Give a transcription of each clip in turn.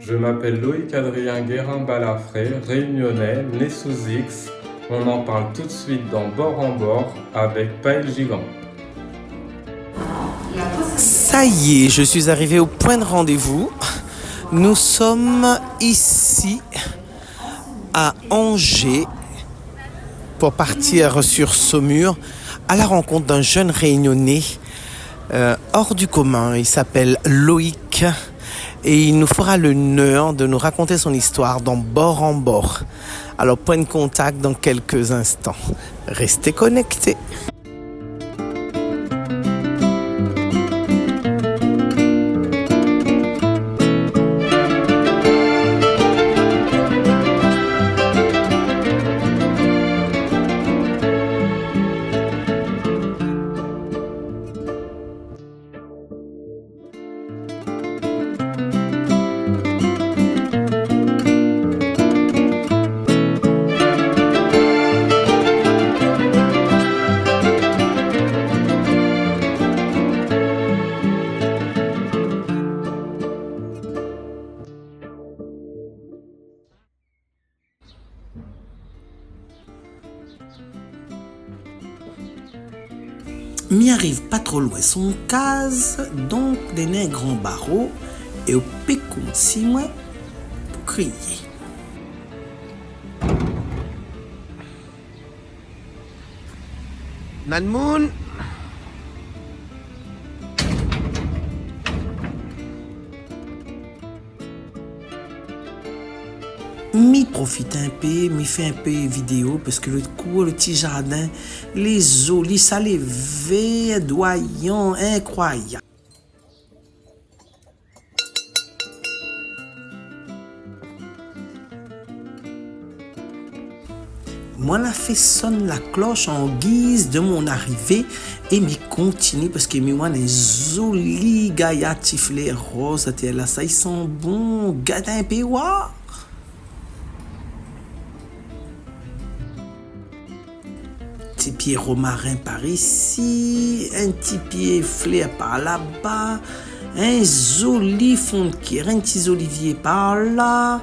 Je m'appelle Loïc Adrien Guérin-Balafré, réunionnais, né sous X. On en parle tout de suite dans Bord en Bord avec Paël Gigant. Ça y est, je suis arrivé au point de rendez-vous. Nous sommes ici à Angers pour partir sur Saumur à la rencontre d'un jeune réunionnais hors du commun. Il s'appelle Loïc et il nous fera l'honneur de nous raconter son histoire dans Bord en Bord. Alors point de contact dans quelques instants. Restez connectés. M'y arrive pas trop loin son case, donc des nains grands barreaux et au pécou si moi pour crier. Nanmoun. M'y profite un peu, m'y fait un peu vidéo parce que le cours, le petit jardin, les jolis, ça les verdoyants, incroyables. Moi, la fait sonne la cloche en guise de mon arrivée et m'y continue parce que moi, les jolis gaillards tiflés roses, là, ça, ils sont bons, gâte un peu, wa. Petit pied romarin par ici, un petit pied flair par là-bas, un joli fond de kir, un petit olivier par là.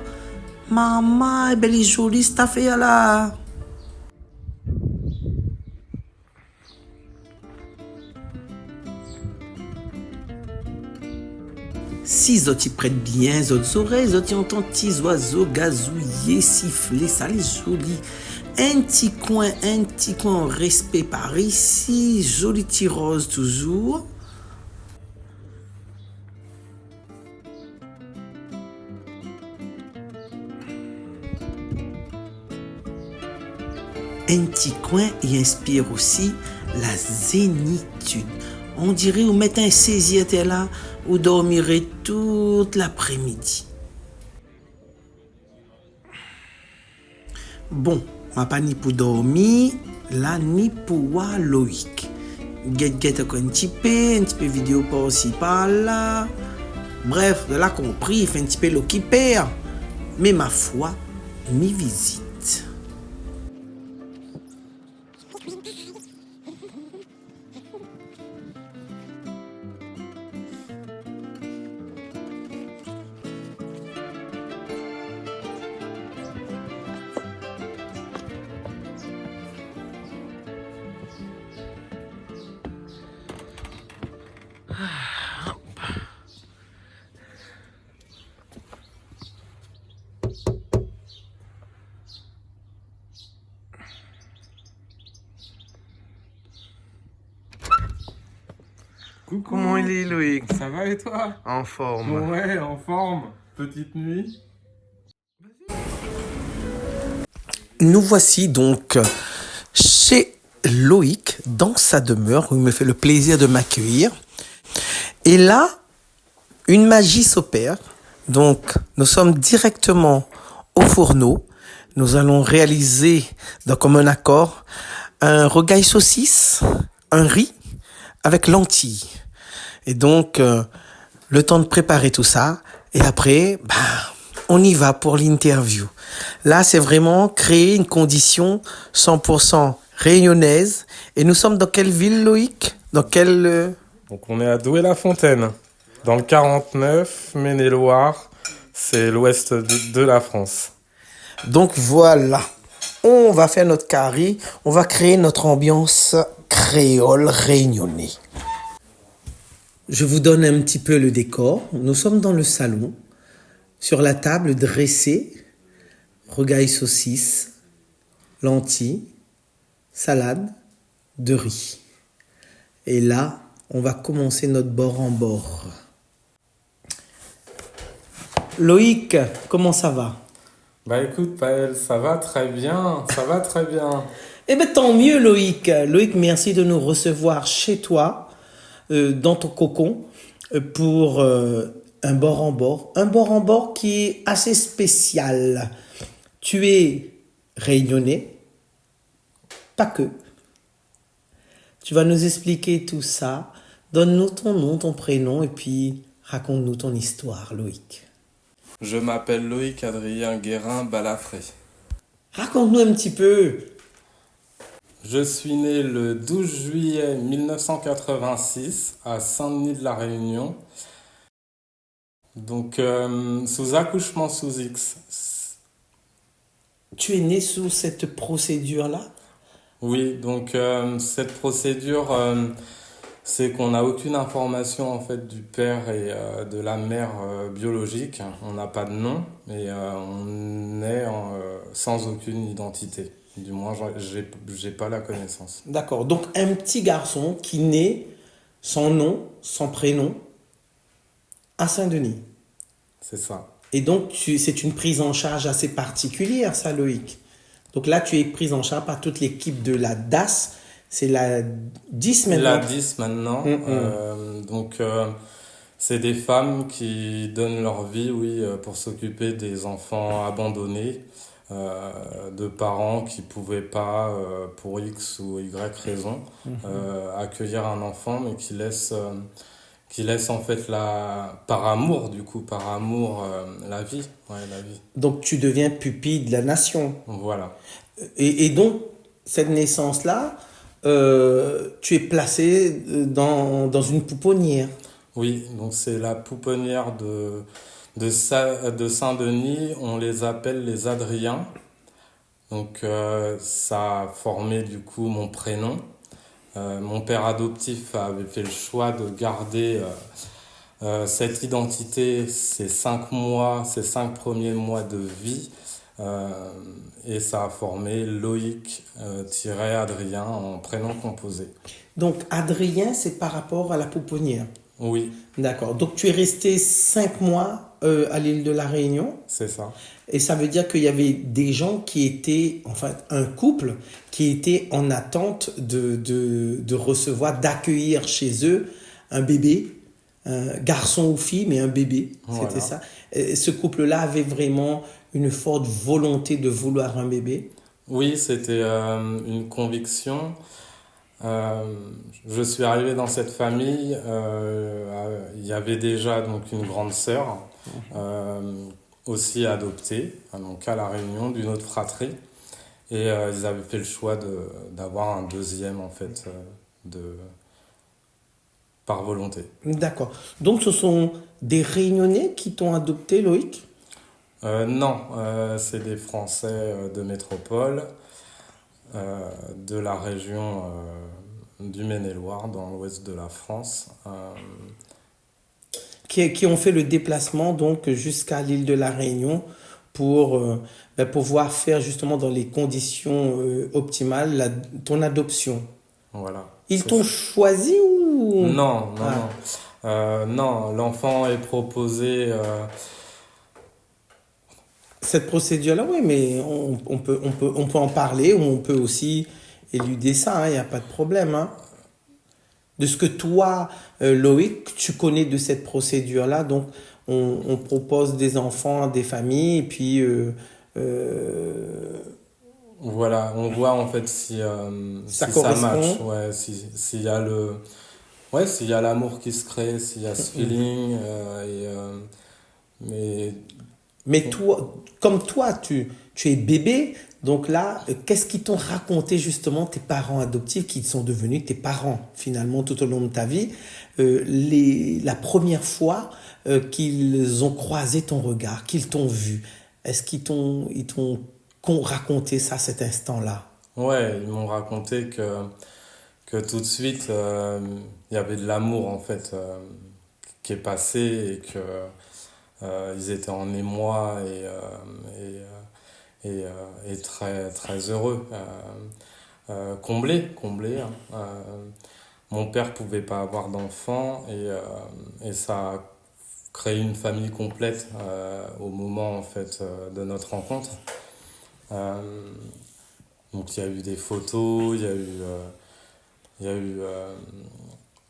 Maman, elle est jolie cette affaire là. Si les autres prêtent bien les autres oreilles, les autres entendent petits oiseaux gazouiller, siffler, ça les joli. Un petit coin en respect par ici, joli petit rose toujours. Un petit coin y inspire aussi la zénitude. On dirait vous mettez un saisier là, vous dormirez toute l'après-midi. Bon, ma pas ni pour dormir, là ni pour voir Loïc. Get un petit peu vidéo par-ci par-là. Bref, de là compris, il fait un petit peu l'occupé. Mais ma foi, m'y visite. Coucou. Comment il est, Loïc? Ça va et toi? En forme. Ouais, en forme. Petite nuit. Nous voici donc chez Loïc, dans sa demeure, où il me fait le plaisir de m'accueillir. Et là, une magie s'opère. Donc, nous sommes directement au fourneau. Nous allons réaliser, d'un commun accord, un rogaille saucisse, un riz avec lentilles. Et donc, le temps de préparer tout ça. Et après, on y va pour l'interview. Là, c'est vraiment créer une condition 100% réunionnaise. Et nous sommes dans quelle ville, Loïc? Dans quelle... Donc on est à Douai-la-Fontaine, dans le 49, Maine-et-Loire, C'est l'ouest de la France. Donc voilà, on va faire notre carré, on va créer notre ambiance créole réunionnais. Je vous donne un petit peu le décor. Nous sommes dans le salon, sur la table dressée, rogaille saucisse, lentilles, salade, de riz. Et là, on va commencer notre bord en bord. Loïc, comment ça va? Bah écoute, Paël, ça va très bien, ça va très bien. Eh bien, tant mieux, Loïc. Loïc, merci de nous recevoir chez toi, dans ton cocon, pour un bord en bord. Un bord en bord qui est assez spécial. Tu es réunionnais, pas que. Tu vas nous expliquer tout ça. Donne-nous ton nom, ton prénom, et puis raconte-nous ton histoire, Loïc. Je m'appelle Loïc Adrien Guérin Balafré. Raconte-nous un petit peu. Je suis né le 12 juillet 1986 à Saint-Denis de la Réunion. Donc, sous accouchement sous X. Tu es né sous cette procédure-là? Oui, donc cette procédure, c'est qu'on n'a aucune information en fait du père et de la mère biologique. On n'a pas de nom et on est sans aucune identité. Du moins, j'ai pas la connaissance. D'accord. Donc, un petit garçon qui naît sans nom, sans prénom, à Saint-Denis. C'est ça. Et donc, c'est une prise en charge assez particulière, ça, Loïc. Donc là, tu es prise en charge par toute l'équipe de la DAS. C'est la 10 maintenant. La 10 maintenant. Donc, c'est des femmes qui donnent leur vie, oui, pour s'occuper des enfants abandonnés, de parents qui pouvaient pas, pour X ou Y raison, accueillir un enfant, mais qui laisse en fait par amour, du coup, par amour, la vie. Ouais, la vie. Donc, tu deviens pupille de la nation. Voilà. Et donc, cette naissance-là, tu es placé dans une pouponnière. Oui, donc c'est la pouponnière de Saint-Denis, on les appelle les Adriens. Donc ça a formé du coup mon prénom. Mon père adoptif avait fait le choix de garder cette identité, ces 5 premiers mois de vie. Et ça a formé Loïc-Adrien en prénom composé. Donc, Adrien, c'est par rapport à la pouponnière. Oui, D'accord. Donc, tu es resté 5 mois à l'île de la Réunion. c'est ça. Et ça veut dire qu'il y avait des gens qui étaient, enfin, un couple qui était en attente de recevoir, d'accueillir chez eux un bébé, un garçon ou fille, mais un bébé. Voilà. C'était ça. Et ce couple-là avait vraiment une forte volonté de vouloir un bébé. Oui, c'était une conviction. Je suis arrivé dans cette famille. Il y avait déjà donc une grande sœur, aussi adoptée, donc à La Réunion, d'une autre fratrie. Et ils avaient fait le choix d'avoir un deuxième, en fait, par volonté. D'accord. Donc, ce sont des Réunionnais qui t'ont adopté, Loïc? Non, c'est des Français de métropole, de la région du Maine-et-Loire, dans l'ouest de la France. Qui ont fait le déplacement donc jusqu'à l'île de la Réunion pour pouvoir faire justement dans les conditions optimales ton adoption. Voilà. Ils t'ont choisi ou... Non, non. L'enfant est proposé. Cette procédure-là, oui, mais on peut en parler ou on peut aussi éluder ça, il n'y a pas de problème. Hein. De ce que toi, Loïc, tu connais de cette procédure-là, donc on propose des enfants à des familles et puis... Voilà, on voit en fait si ça si ça correspond. match, ouais, s'il y a s'il y a l'amour qui se crée, s'il y a ce feeling, mais Mais toi, comme toi, tu es bébé, Donc là, qu'est-ce qu'ils t'ont raconté justement tes parents adoptifs qui sont devenus tes parents finalement tout au long de ta vie, la première fois qu'ils ont croisé ton regard, qu'ils t'ont vu, est-ce qu'ils t'ont raconté ça, cet instant-là? Ouais, ils m'ont raconté que tout de suite, il y avait de l'amour en fait qui est passé et que ils étaient en émoi et très, très heureux, comblés, hein. Mon père pouvait pas avoir d'enfants et ça a créé une famille complète au moment en fait de notre rencontre. Euh, donc il y a eu des photos, il y a eu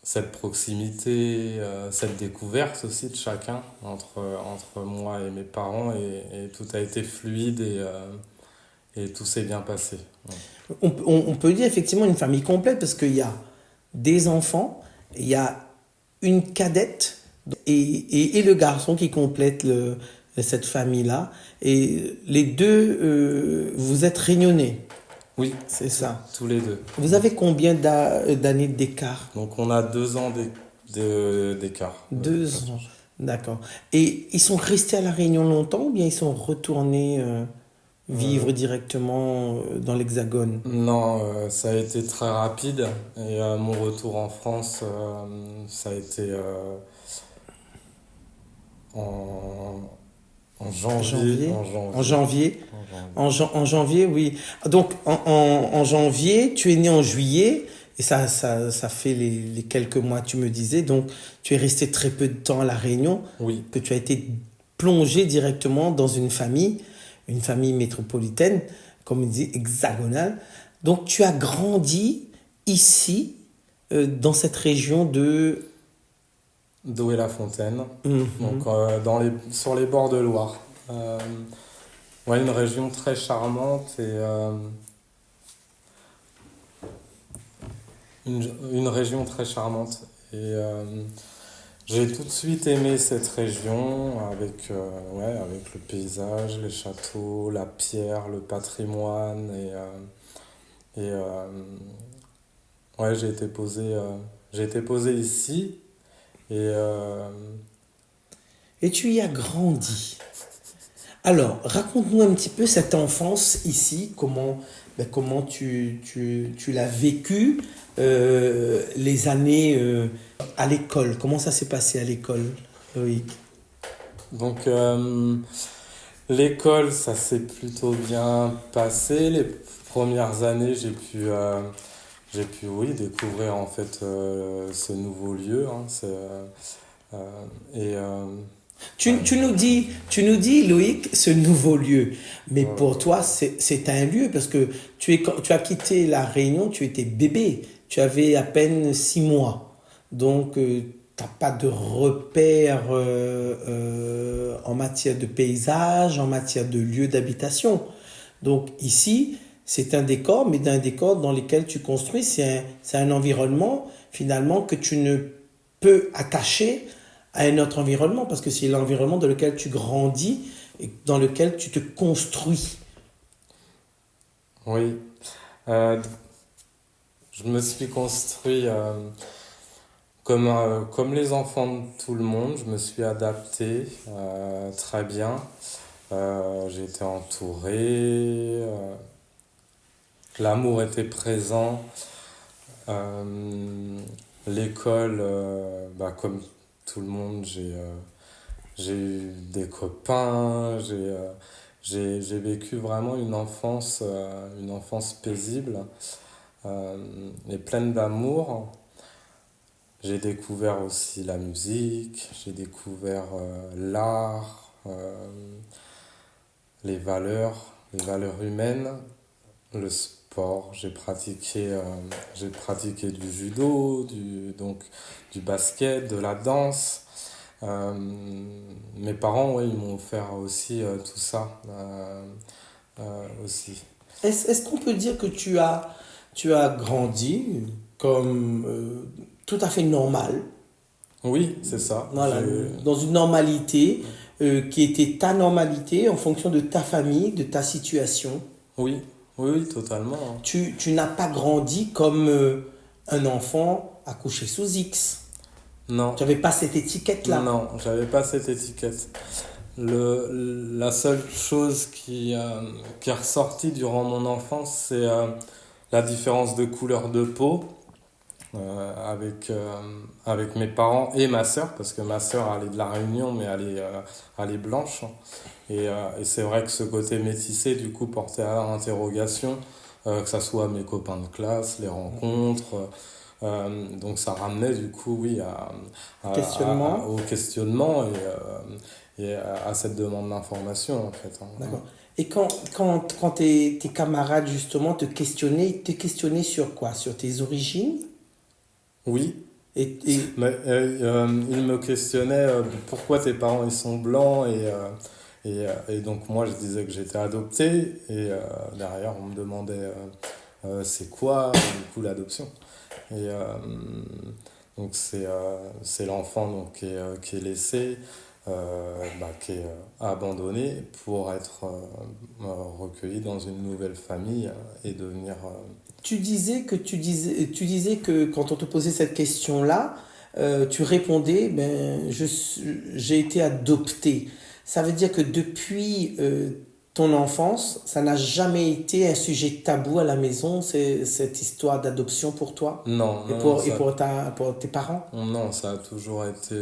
cette proximité, cette découverte aussi de chacun entre moi et mes parents et tout a été fluide et tout s'est bien passé. Ouais. On peut dire effectivement une famille complète parce qu'il y a des enfants, il y a une cadette et le garçon qui complète cette famille-là. Et les deux, vous êtes réunionnais, Oui, c'est ça. tous les deux. Vous avez combien d'années d'écart? Donc on a 2 ans d'écart. 2 ans. D'accord. Et ils sont restés à La Réunion longtemps ou bien ils sont retournés vivre directement dans l'Hexagone? Non, ça a été très rapide et mon retour en France, ça a été en, en janvier. Janvier? En En janvier. janvier? En janvier. En janvier, oui. Donc, en janvier, tu es né en juillet, et ça fait les quelques mois, tu me disais. Donc, tu es resté très peu de temps à La Réunion, Oui, que tu as été plongé directement dans une famille métropolitaine, comme on dit, hexagonale. Donc, tu as grandi ici, dans cette région de... Douai-la-Fontaine. Donc Mhm. sur les bords de Loire. Ouais, une région très charmante et une région très charmante. Et j'ai tout de suite aimé cette région avec le paysage, les châteaux, la pierre, le patrimoine. Ouais, j'ai été posé ici. Et Et tu y as grandi. Alors, raconte-nous un petit peu cette enfance ici, comment tu l'as vécu, les années à l'école. Comment ça s'est passé à l'école, Loïc? donc l'école, ça s'est plutôt bien passé. Les premières années, j'ai pu oui, découvrir en fait ce nouveau lieu, hein, euh, et Tu nous dis, Loïc, ce nouveau lieu. Mais voilà. pour toi, c'est un lieu parce que tu as quitté La Réunion, tu étais bébé. Tu avais à peine 6 mois. Donc, tu n'as pas de repères en matière de paysage, en matière de lieu d'habitation. Donc, ici, c'est un décor, mais d'un décor dans lequel tu construis. C'est un environnement, finalement, que tu ne peux attacher à un autre environnement, parce que c'est l'environnement dans lequel tu grandis et dans lequel tu te construis. Oui. Euh, je me suis construit comme les enfants de tout le monde. Je me suis adapté très bien. J'ai été entouré. L'amour était présent. L'école, comme tout le monde, j'ai eu des copains. J'ai vécu vraiment une enfance paisible et pleine d'amour. J'ai découvert aussi la musique, j'ai découvert l'art, les valeurs humaines, le sport. J'ai pratiqué du judo, donc du basket, de la danse. Euh, Mes parents, ouais, ils m'ont offert aussi tout ça aussi. Est-ce qu'on peut dire que tu as grandi comme tout à fait normal, Oui, c'est ça. voilà, dans une normalité qui était ta normalité en fonction de ta famille, de ta situation? Oui, oui, oui, totalement, hein. Tu n'as pas grandi comme un enfant accouché sous X. Non, Tu n'avais pas cette étiquette-là. non, j'avais pas cette étiquette. La seule chose qui est ressortie durant mon enfance, c'est la différence de couleur de peau avec mes parents et ma sœur, parce que ma sœur, elle est de La Réunion, mais elle est blanche. Et c'est vrai que ce côté métissé, du coup, portait à interrogation, que ça soit mes copains de classe, les rencontres. Donc ça ramenait, du coup, oui, Questionnement. au questionnement et à cette demande d'information, en fait, hein. D'accord. Et quand tes camarades, justement, te questionnaient sur quoi? Sur tes origines? Oui, Et mais il me questionnait pourquoi tes parents ils sont blancs et donc moi je disais que j'étais adopté et derrière on me demandait c'est quoi du coup l'adoption et donc c'est l'enfant donc qui est laissé qui est abandonné pour être recueilli dans une nouvelle famille et devenir tu disais que quand on te posait cette question-là, tu répondais, j'ai été adopté. Ça veut dire que depuis ton enfance, ça n'a jamais été un sujet tabou à la maison, cette histoire d'adoption pour toi non et non non, ça pour tes parents. Non, ça a toujours été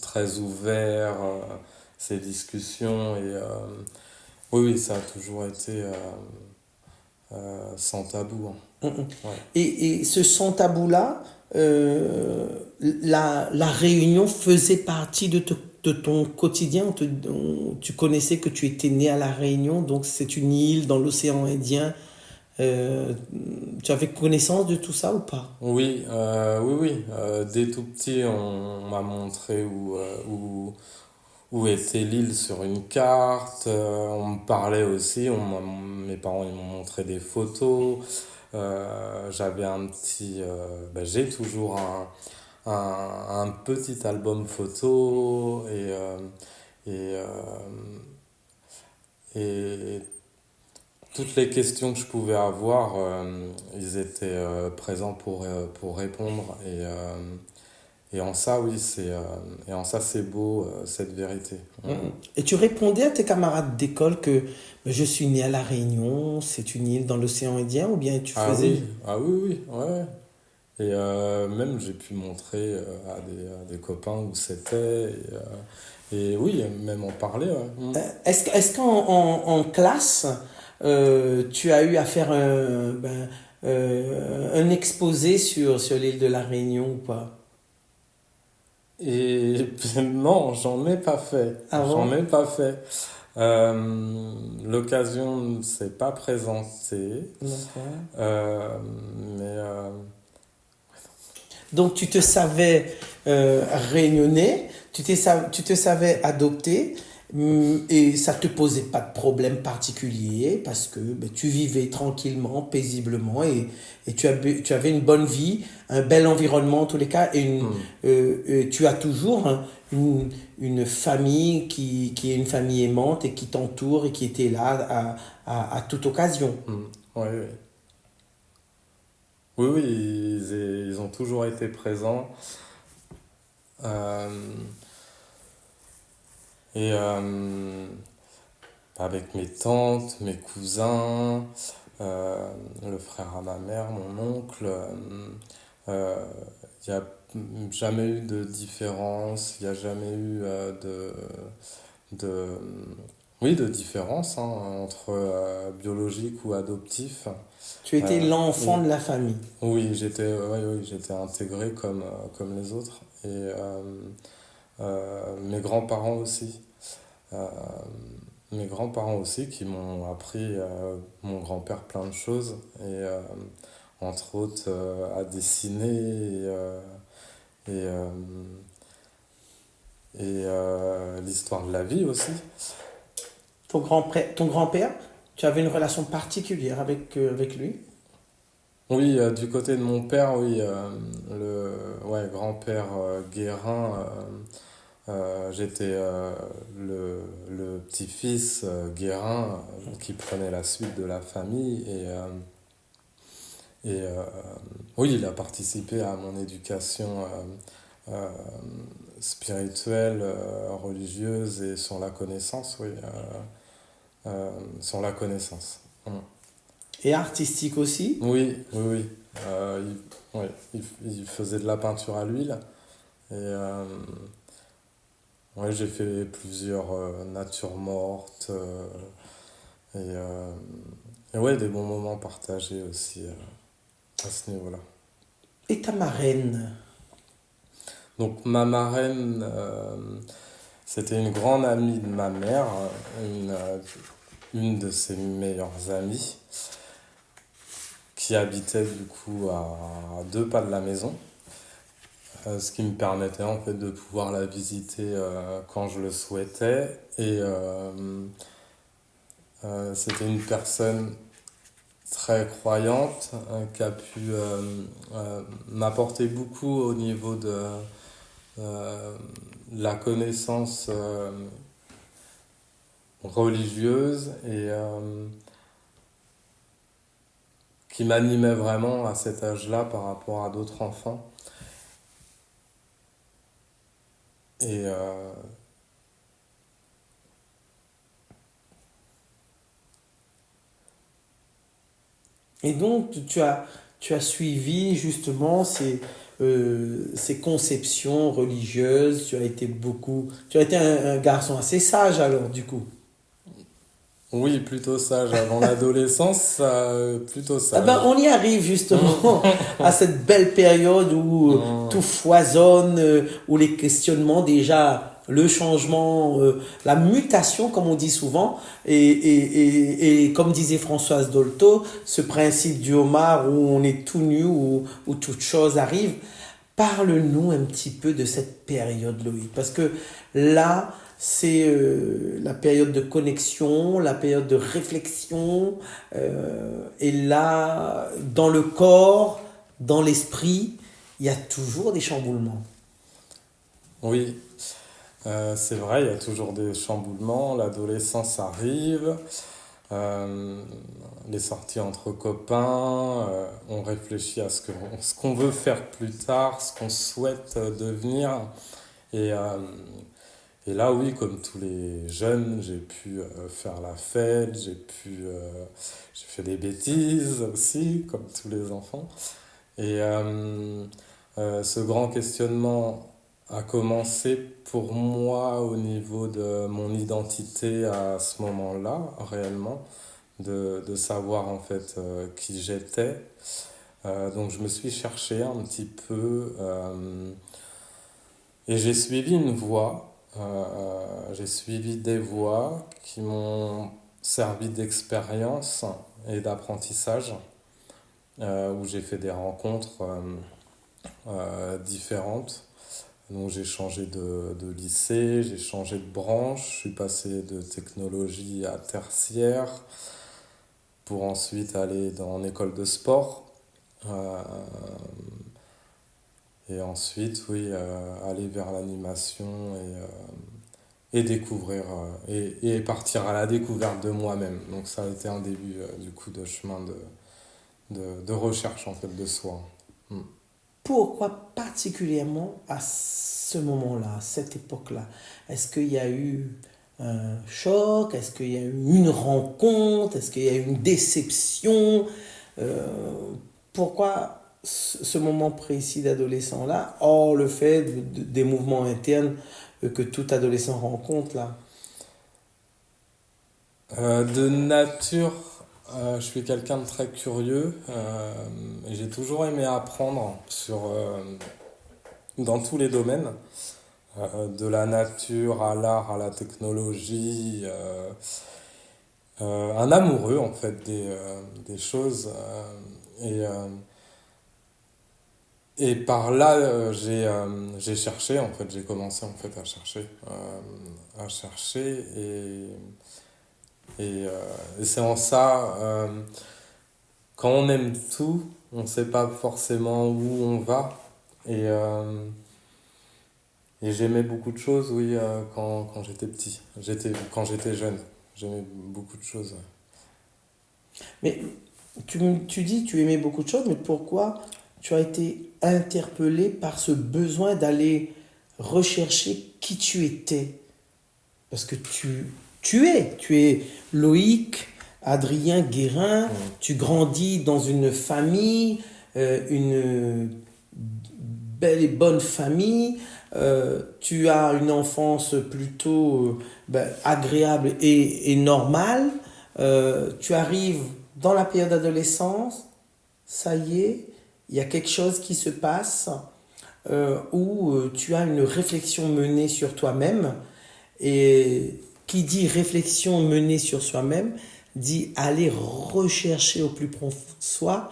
très ouvert, ces discussions, et oui, oui, ça a toujours été sans tabou, hein. Mm, mm. Ouais. Et ce sans tabou-là, la Réunion faisait partie de ton quotidien. Tu connaissais que tu étais né à La Réunion, donc c'est une île dans l'océan Indien. Euh, Tu avais connaissance de tout ça ou pas? Oui, oui, oui. Dès tout petit, on m'a montré où était l'île sur une carte. On me parlait aussi. Mes parents ils m'ont montré des photos. J'avais j'ai toujours un petit album photo et, euh, et toutes les questions que je pouvais avoir, ils étaient présents pour répondre. Et en ça, oui, et en ça, c'est beau, cette vérité. Mm, mm. Et tu répondais à tes camarades d'école que je suis né à La Réunion, c'est une île dans l'océan Indien, ou bien tu faisais... Ah oui, oui, ouais, ouais. Et même, j'ai pu montrer à des copains où c'était. Et oui, même en parler, ouais. Est-ce qu'en classe, tu as eu à faire un exposé sur l'île de La Réunion ou pas? Et non, j'en ai pas fait. J'en Avant? ai pas fait. L'occasion ne s'est pas présentée. D'accord. Euh, mais Donc tu te savais réunionnais, tu te savais adopté, et ça te posait pas de problème particulier parce que tu vivais tranquillement, paisiblement et tu avais une bonne vie, un bel environnement en tous les cas hmm, tu as toujours une famille qui est une famille aimante et qui t'entoure et qui était là à toute occasion. ouais, ouais. Oui, oui, ils ont toujours été présents. Euh, et avec mes tantes, mes cousins, le frère à ma mère, mon oncle, il n'y a jamais eu de différence, il n'y a jamais eu de, oui, de différence hein, entre biologique ou adoptif. Tu étais l'enfant Et de la famille. oui, ouais, oui, j'étais intégré comme les autres. Et mes grands-parents aussi. Euh, Mes grands-parents aussi qui m'ont appris, mon grand-père, plein de choses. Et entre autres à dessiner et, euh, l'histoire de la vie aussi. Ton grand-père, tu avais une relation particulière avec lui. Oui, du côté de mon père, oui, le ouais, grand-père Guérin, j'étais le petit-fils Guérin qui prenait la suite de la famille et oui, il a participé à mon éducation euh, spirituelle, religieuse et sur la connaissance, oui, sur la connaissance. Mm. Et artistique aussi? Oui, oui, oui. Oui, il faisait de la peinture à l'huile et ouais, j'ai fait plusieurs natures mortes et, euh, et ouais, des bons moments partagés aussi à ce niveau-là. Et ta marraine? Donc ma marraine, c'était une grande amie de ma mère, une de ses meilleures amies, qui habitait du coup à 2 pas de la maison, ce qui me permettait en fait de pouvoir la visiter quand je le souhaitais. Et c'était une personne très croyante qui a pu m'apporter beaucoup au niveau euh, de la connaissance religieuse et qui m'animait vraiment à cet âge-là par rapport à d'autres enfants. Et Et donc, tu as suivi justement ces conceptions religieuses. Tu as été un garçon assez sage alors, du coup. oui, plutôt sage avant l'adolescence, plutôt Ah ben, sage. on y arrive justement à cette belle période où tout foisonne, où les questionnements déjà, le changement, la mutation comme on dit souvent, et comme disait Françoise Dolto, ce principe du homard où on est tout nu, où toute chose arrive. Parle-nous un petit peu de cette période, Loïc, parce que là, c'est la période de connexion, la période de réflexion, et là, dans le corps, dans l'esprit, il y a toujours des chamboulements. Oui, c'est vrai, il y a toujours des chamboulements, l'adolescence arrive, euh, les sorties entre copains, on réfléchit à ce qu'on veut faire plus tard, ce qu'on souhaite devenir. Et, euh, et là, oui, comme tous les jeunes, j'ai pu faire la fête, j'ai fait des bêtises aussi, comme tous les enfants. Et ce grand questionnement a commencé pour moi au niveau de mon identité à ce moment-là, réellement, de savoir en fait qui j'étais. Donc je me suis cherché un petit peu et j'ai suivi une voie, j'ai suivi des voies qui m'ont servi d'expérience et d'apprentissage, où j'ai fait des rencontres différentes. Donc j'ai changé de lycée, j'ai changé de branche, je suis passé de technologie à tertiaire pour ensuite aller en école de sport. Euh, et ensuite, oui, aller vers l'animation et découvrir et partir à la découverte de moi-même. Donc ça a été un début du coup de chemin de recherche en fait de soi. Mm. Pourquoi particulièrement à ce moment-là, à cette époque-là? Est-ce qu'il y a eu un choc? Est-ce qu'il y a eu une rencontre? Est-ce qu'il y a eu une déception? Euh, Pourquoi ce moment précis d'adolescent-là, hors le fait des mouvements internes que tout adolescent rencontre là? De nature, je suis quelqu'un de très curieux et j'ai toujours aimé apprendre dans tous les domaines, de la nature à l'art, à la technologie, un amoureux en fait des choses. Et par là, j'ai cherché en fait, j'ai commencé en fait à chercher et c'est en ça. Quand on aime tout, on ne sait pas forcément où on va. Et Et j'aimais beaucoup de choses, oui, quand j'étais petit. Quand j'étais jeune. J'aimais beaucoup de choses. Mais tu dis que tu aimais beaucoup de choses, mais pourquoi tu as été interpellé par ce besoin d'aller rechercher qui tu étais? Parce que tu es Loïc, Adrien Guérin, Mm. tu grandis dans une famille, une belle et bonne famille, tu as une enfance plutôt agréable et normale. Tu arrives dans la période d'adolescence, ça y est, il y a quelque chose qui se passe où tu as une réflexion menée sur toi-même. Et qui dit réflexion menée sur soi-même, dit aller rechercher au plus profond de soi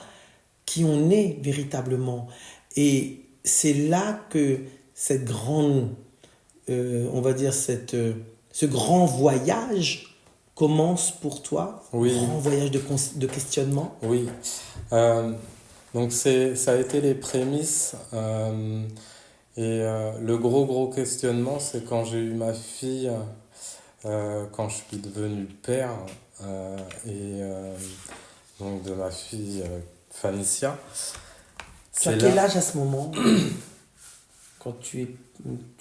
qui on est véritablement. Et c'est là que cette grande, on va dire, ce grand voyage commence pour toi, Oui, grand voyage de questionnement. oui. Euh, donc ça a été les prémices. Le gros questionnement, c'est quand j'ai eu ma fille, quand je suis devenu père, donc de ma fille Fanicia. Tu as C'est quel là, âge à ce moment, quand tu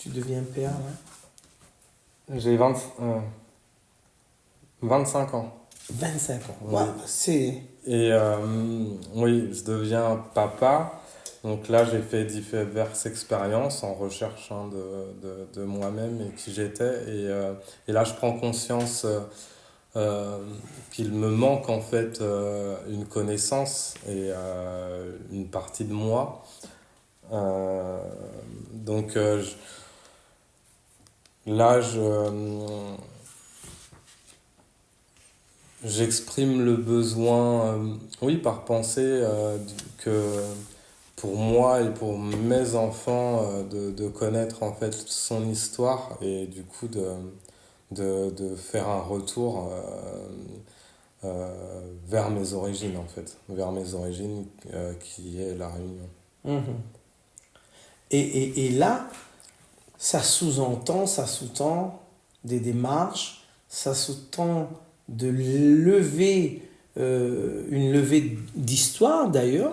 deviens père là? j'ai 25 ans. 25 ans. Oui. Ouais, c'est... Oui, je deviens papa. Donc là, j'ai fait diverses expériences en recherche de moi-même et qui j'étais. Et là, je prends conscience euh, qu'il me manque en fait une connaissance et une partie de moi. Euh, donc là, j'exprime le besoin, oui, par pensée, que pour moi et pour mes enfants, de connaître en fait son histoire et du coup de faire un retour vers mes origines en fait, vers mes origines qui est la Réunion. Mhm. Et là, ça sous-tend des démarches, ça sous-tend de lever, une levée d'histoire d'ailleurs,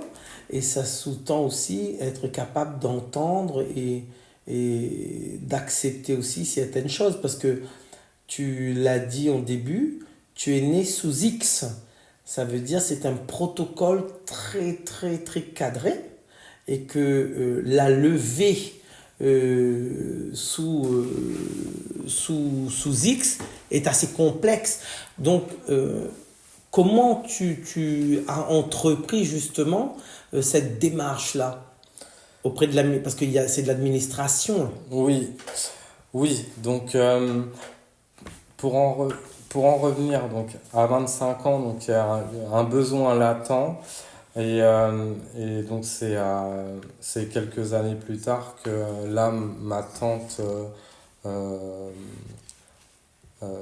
et ça sous-tend aussi être capable d'entendre et d'accepter aussi certaines choses, parce que tu l'as dit au début, tu es né sous X. Ça veut dire c'est un protocole très très très cadré et que la levée sous X est assez complexe. Donc, comment tu as entrepris justement cette démarche-là auprès de parce que c'est de l'administration. Oui, oui, donc pour en, re- pour en revenir donc à 25 ans, donc il y a un besoin latent. Et donc c'est quelques années plus tard que là, ma tante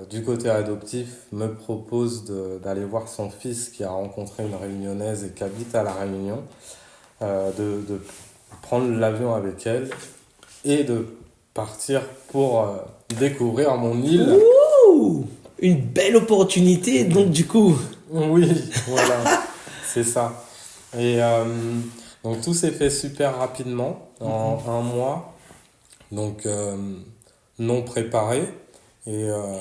du côté adoptif me propose d'aller voir son fils qui a rencontré une réunionnaise et qui habite à La Réunion, de prendre l'avion avec elle et de partir pour découvrir mon île. Ouh, une belle opportunité, donc du coup. Oui, voilà, c'est ça. Et donc tout s'est fait super rapidement, en un mois, donc non préparé. Et, euh,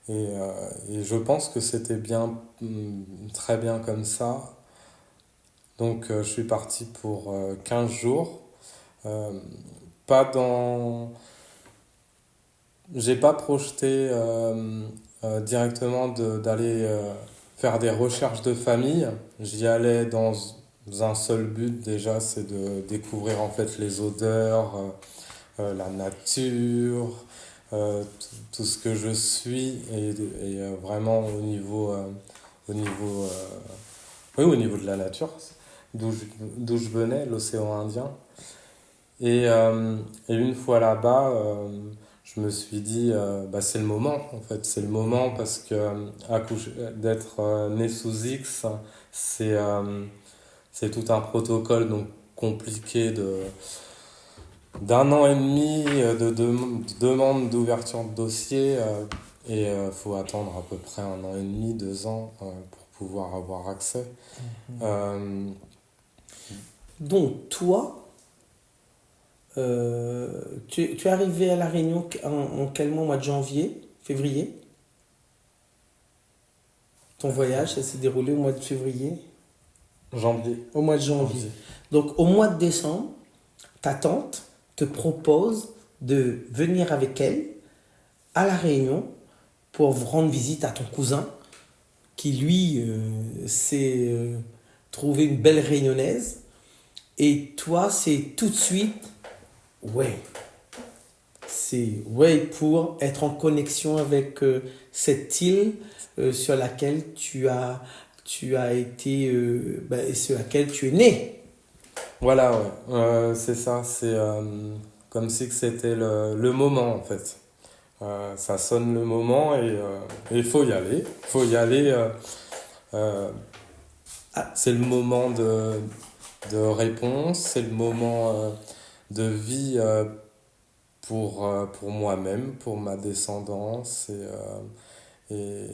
et je pense que c'était bien, très bien comme ça. Donc je suis parti pour 15 jours. Euh, pas dans... J'ai pas projeté directement d'aller faire des recherches de famille. J'y allais dans un seul but déjà, c'est de découvrir en fait les odeurs, la nature, tout ce que je suis et vraiment au niveau, oui, au niveau de la nature, d'où je venais, l'océan Indien. Et une fois là-bas, je me suis dit, bah, c'est le moment, en fait. C'est le moment parce que d'être né sous X, c'est c'est tout un protocole donc compliqué d'un an et demi de demande d'ouverture de dossier et faut attendre à peu près un an et demi, 2 ans pour pouvoir avoir accès. Euh, Donc, toi, tu es arrivé à La Réunion en quel mois? Mois de janvier? Février? Ton voyage, ça s'est déroulé au mois de février? janvier. Au mois de janvier. Janvier. Donc, au mois de décembre, ta tante te propose de venir avec elle à La Réunion pour rendre visite à ton cousin qui, lui, s'est trouvé une belle réunionnaise. Et toi, c'est tout de suite, ouais. C'est ouais pour être en connexion avec cette île sur laquelle tu as été, et sur laquelle tu es né. Voilà, ouais. C'est ça, c'est comme si que c'était le moment en fait. Ça sonne le moment et il faut y aller. Faut y aller. Euh, Ah, c'est le moment de réponse, c'est le moment de vie pour moi-même, pour ma descendance et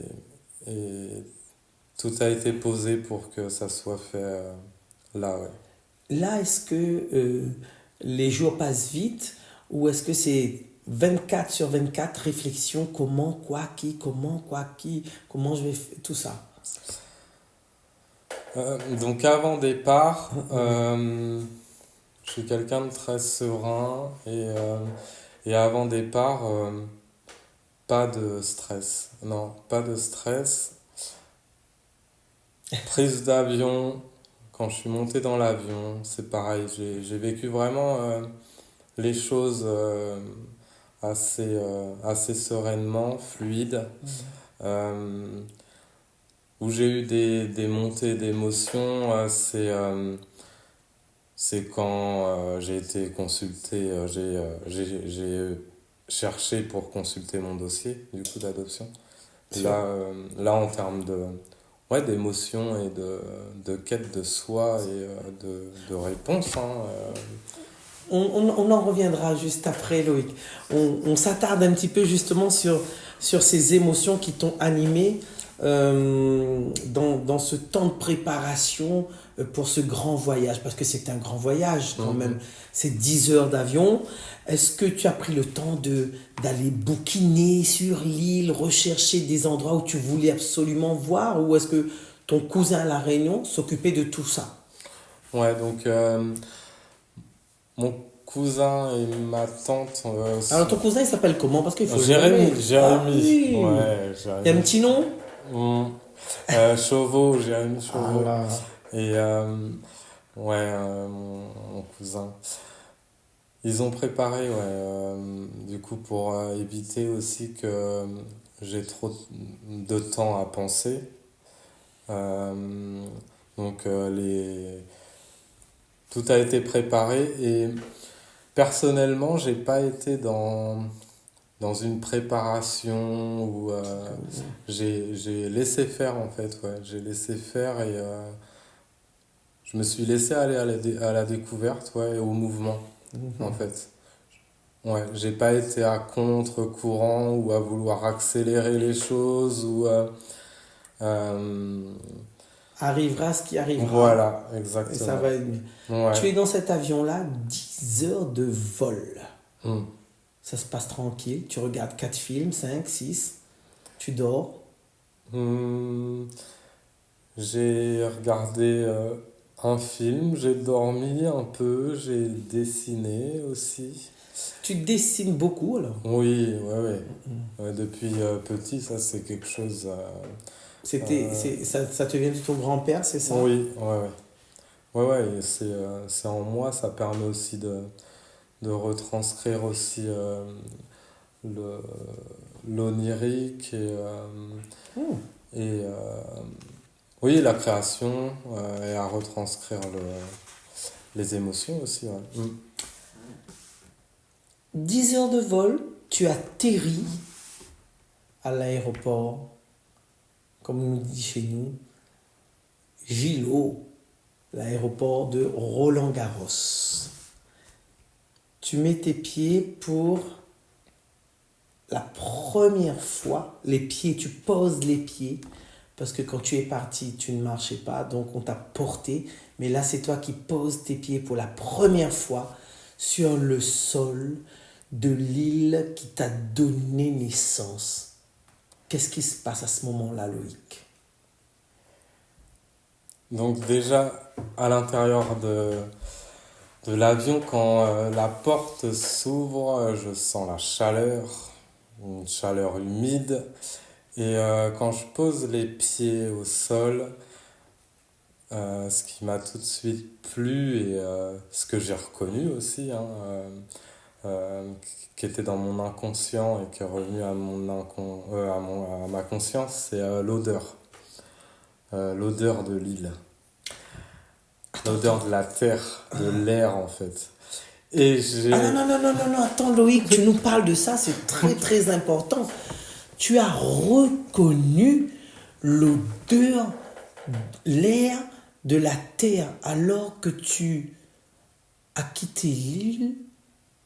tout a été posé pour que ça soit fait là, ouais. là, est-ce que les jours passent vite ou est-ce que c'est 24 sur 24 réflexions, comment je vais faire tout ça? Donc avant départ, je suis quelqu'un de très serein et avant départ, pas de stress. Non, pas de stress. Prise d'avion, quand je suis monté dans l'avion, c'est pareil. J'ai vécu vraiment les choses assez sereinement, fluides, euh, où j'ai eu des montées d'émotions. C'est quand j'ai été consulté, j'ai cherché pour consulter mon dossier du coup d'adoption. Là, en termes ouais, d'émotion et de quête de soi et de réponse, hein, On en reviendra juste après, Loïc. On s'attarde un petit peu justement sur ces émotions qui t'ont animé dans ce temps de préparation pour ce grand voyage. Parce que c'est un grand voyage quand même. C'est 10 heures d'avion. Est-ce que tu as pris le temps d'aller bouquiner sur l'île, rechercher des endroits où tu voulais absolument voir? Ou est-ce que ton cousin à La Réunion s'occupait de tout ça? Ouais, donc mon cousin et ma tante Alors sont... ton cousin il s'appelle comment? Parce qu'il faut le nommer. Jérémy, Ah Jérémy, oui. ouais, Il y a un Jérémy. petit nom? Mm. Chauveau, Jérémy Ah Chauveau. là. Et ouais, mon cousin. Ils ont préparé, ouais, du coup, pour éviter aussi que j'ai trop de temps à penser. Euh, donc, tout a été préparé et personnellement, j'ai pas été dans une préparation où j'ai laissé faire en fait, ouais. J'ai laissé faire et je me suis laissé aller à la découverte, ouais, et au mouvement en fait. Ouais, j'ai pas été à contre-courant ou à vouloir accélérer les choses ou euh, Arrivera ce qui arrivera. voilà, Et ça exactement. va être mieux. Ouais. Tu es dans cet avion-là, 10 heures de vol. Hmm. Ça se passe tranquille. Tu regardes 4 films, 5, 6. Tu dors. Hmm. J'ai regardé un film, j'ai dormi un peu, j'ai dessiné aussi. Tu dessines beaucoup alors. Oui, ouais, ouais. Ouais, depuis petit, ça c'est quelque chose. Euh, Ça te vient de ton grand-père, c'est ça? oui, ouais, ouais. Ouais, ouais, et c'est en moi, ça permet aussi de retranscrire aussi le, l'onirique Hmm. et oui, la création et à retranscrire les émotions aussi. Ouais. 10 heures de vol, tu atterris à l'aéroport, comme on dit chez nous, Gilo, l'aéroport de Roland-Garros. tu mets tes pieds pour la première fois, les pieds, tu poses les pieds, parce que quand tu es parti, tu ne marchais pas, donc on t'a porté, mais là c'est toi qui poses tes pieds pour la première fois sur le sol de l'île qui t'a donné naissance. Qu'est-ce qui se passe à ce moment-là, Loïc? Donc déjà, à l'intérieur de l'avion, quand la porte s'ouvre, je sens la chaleur, une chaleur humide. Et quand je pose les pieds au sol, ce qui m'a tout de suite plu et ce que j'ai reconnu aussi, hein, qui était dans mon inconscient et qui est revenu à ma conscience, c'est l'odeur. L'odeur de l'île. L'odeur de la terre, de l'air en fait. Et j'ai... Ah non, non, non, non, non, non, attends Loïc, tu nous parles de ça, c'est très très important. Tu as reconnu l'odeur, l'air de la terre alors que tu as quitté l'île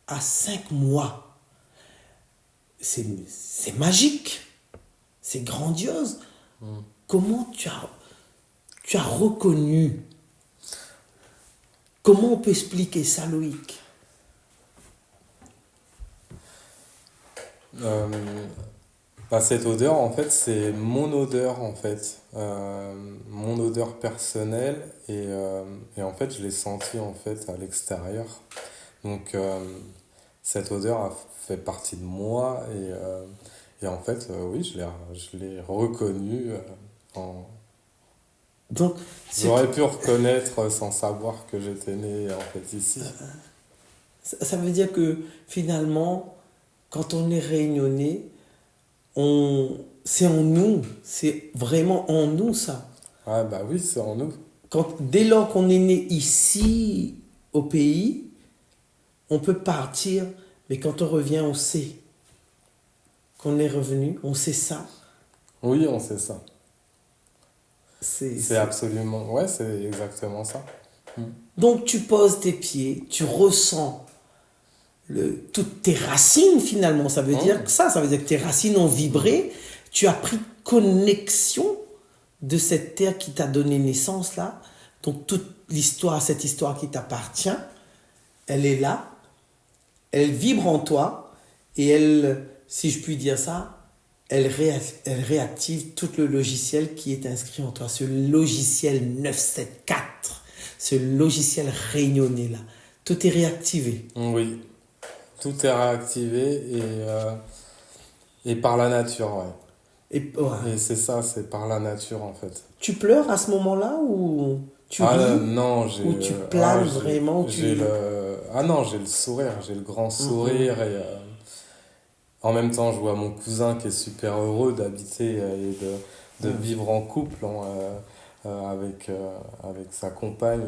à 5 mois. C'est magique, c'est grandiose. Comment tu as reconnu? Comment on peut expliquer ça, Loïc? Euh, cette odeur, en fait, c'est mon odeur, en fait. Mon odeur personnelle. Et en fait, je l'ai sentie, en fait, à l'extérieur. Donc, cette odeur a fait partie de moi. Et en fait, oui, je l'ai reconnue. Donc, J'aurais pu reconnaître sans savoir que j'étais né, en fait, ici. ça veut dire que finalement, quand on est réunionnais, c'est en nous, c'est vraiment en nous ça. Ah bah oui, c'est en nous. Dès lors qu'on est né ici au pays, on peut partir, mais quand on revient, on sait qu'on est revenu, on sait ça. Oui, on sait ça. C'est, C'est absolument... Ouais, c'est exactement ça. Donc tu poses tes pieds, tu ressens toutes tes racines finalement. Ça veut dire que ça veut dire que tes racines ont vibré. Tu as pris connexion de cette terre qui t'a donné naissance là. Donc toute l'histoire, cette histoire qui t'appartient, elle est là, elle vibre en toi et elle, si je puis dire ça, elle réactive tout le logiciel qui est inscrit en toi. Ce logiciel 974, ce logiciel réunionnais là, tout est réactivé. Oui, tout est réactivé et par la nature, ouais. Ouais. Et c'est ça, c'est par la nature, en fait. Tu pleures à ce moment-là ou tu Ah ris non, ou tu planes vraiment Ah non, j'ai le sourire, j'ai le grand sourire et en même temps, je vois mon cousin qui est super heureux d'habiter et de vivre en couple avec sa compagne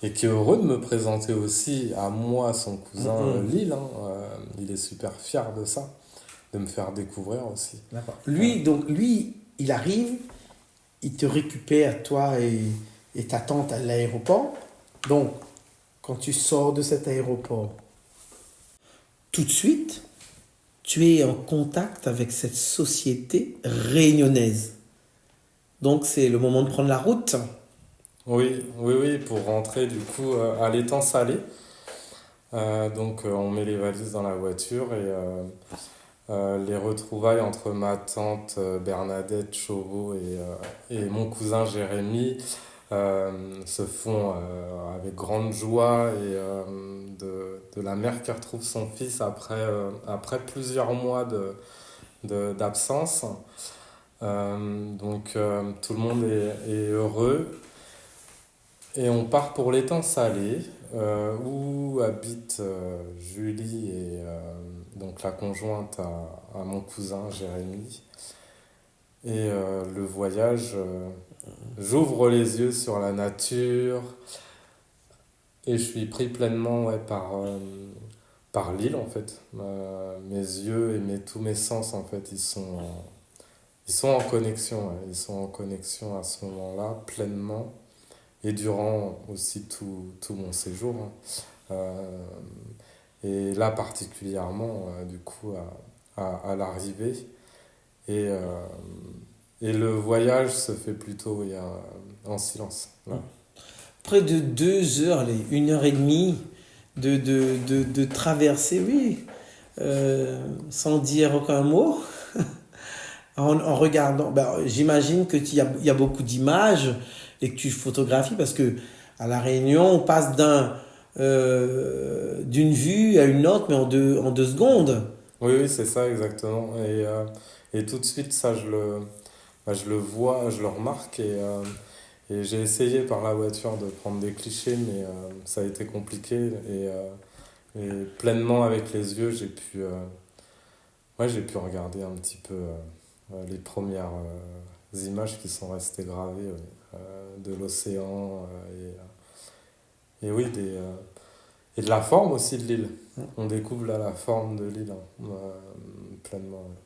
et qui est heureux de me présenter aussi à moi, son cousin Lille. Hein. Il est super fier de ça, de me faire découvrir aussi. D'accord. Lui, il arrive, il te récupère, toi et ta tante à l'aéroport. Donc, quand tu sors de cet aéroport, tout de suite, tu es en contact avec cette société réunionnaise. Donc, c'est le moment de prendre la route. Oui, oui, oui, pour rentrer du coup à l'étang salé. Donc on met les valises dans la voiture et les retrouvailles entre ma tante Bernadette Chauveau et mon cousin Jérémy se font avec grande joie et de la mère qui retrouve son fils après plusieurs mois d'absence. Donc tout le monde est heureux. Et on part pour l'étang salé, où habitent Julie et donc la conjointe à mon cousin Jérémy. Et le voyage, j'ouvre les yeux sur la nature et je suis pris pleinement ouais, par l'île en fait. Mes yeux et tous mes sens en fait, ils sont en connexion. Ouais. Ils sont en connexion à ce moment-là, pleinement. Et durant aussi tout mon séjour. Hein. et là particulièrement, du coup, à l'arrivée. Et, euh, et le voyage se fait plutôt oui, en silence. Là. Près de 2 heures, allez, 1 heure et demie de traversée, oui, sans dire aucun mot. En regardant, ben, j'imagine que il y a beaucoup d'images et que tu photographies parce que à La Réunion, on passe d'une vue à une autre, mais en 2 secondes. Oui, oui, c'est ça exactement. Et tout de suite, ça, je le vois, je le remarque. Et j'ai essayé par la voiture de prendre des clichés, mais ça a été compliqué. Et pleinement avec les yeux, ouais, j'ai pu regarder un petit peu les premières images qui sont restées gravées ouais, de l'océan et oui, et de la forme aussi de l'île. On découvre là la forme de l'île hein, pleinement. Ouais.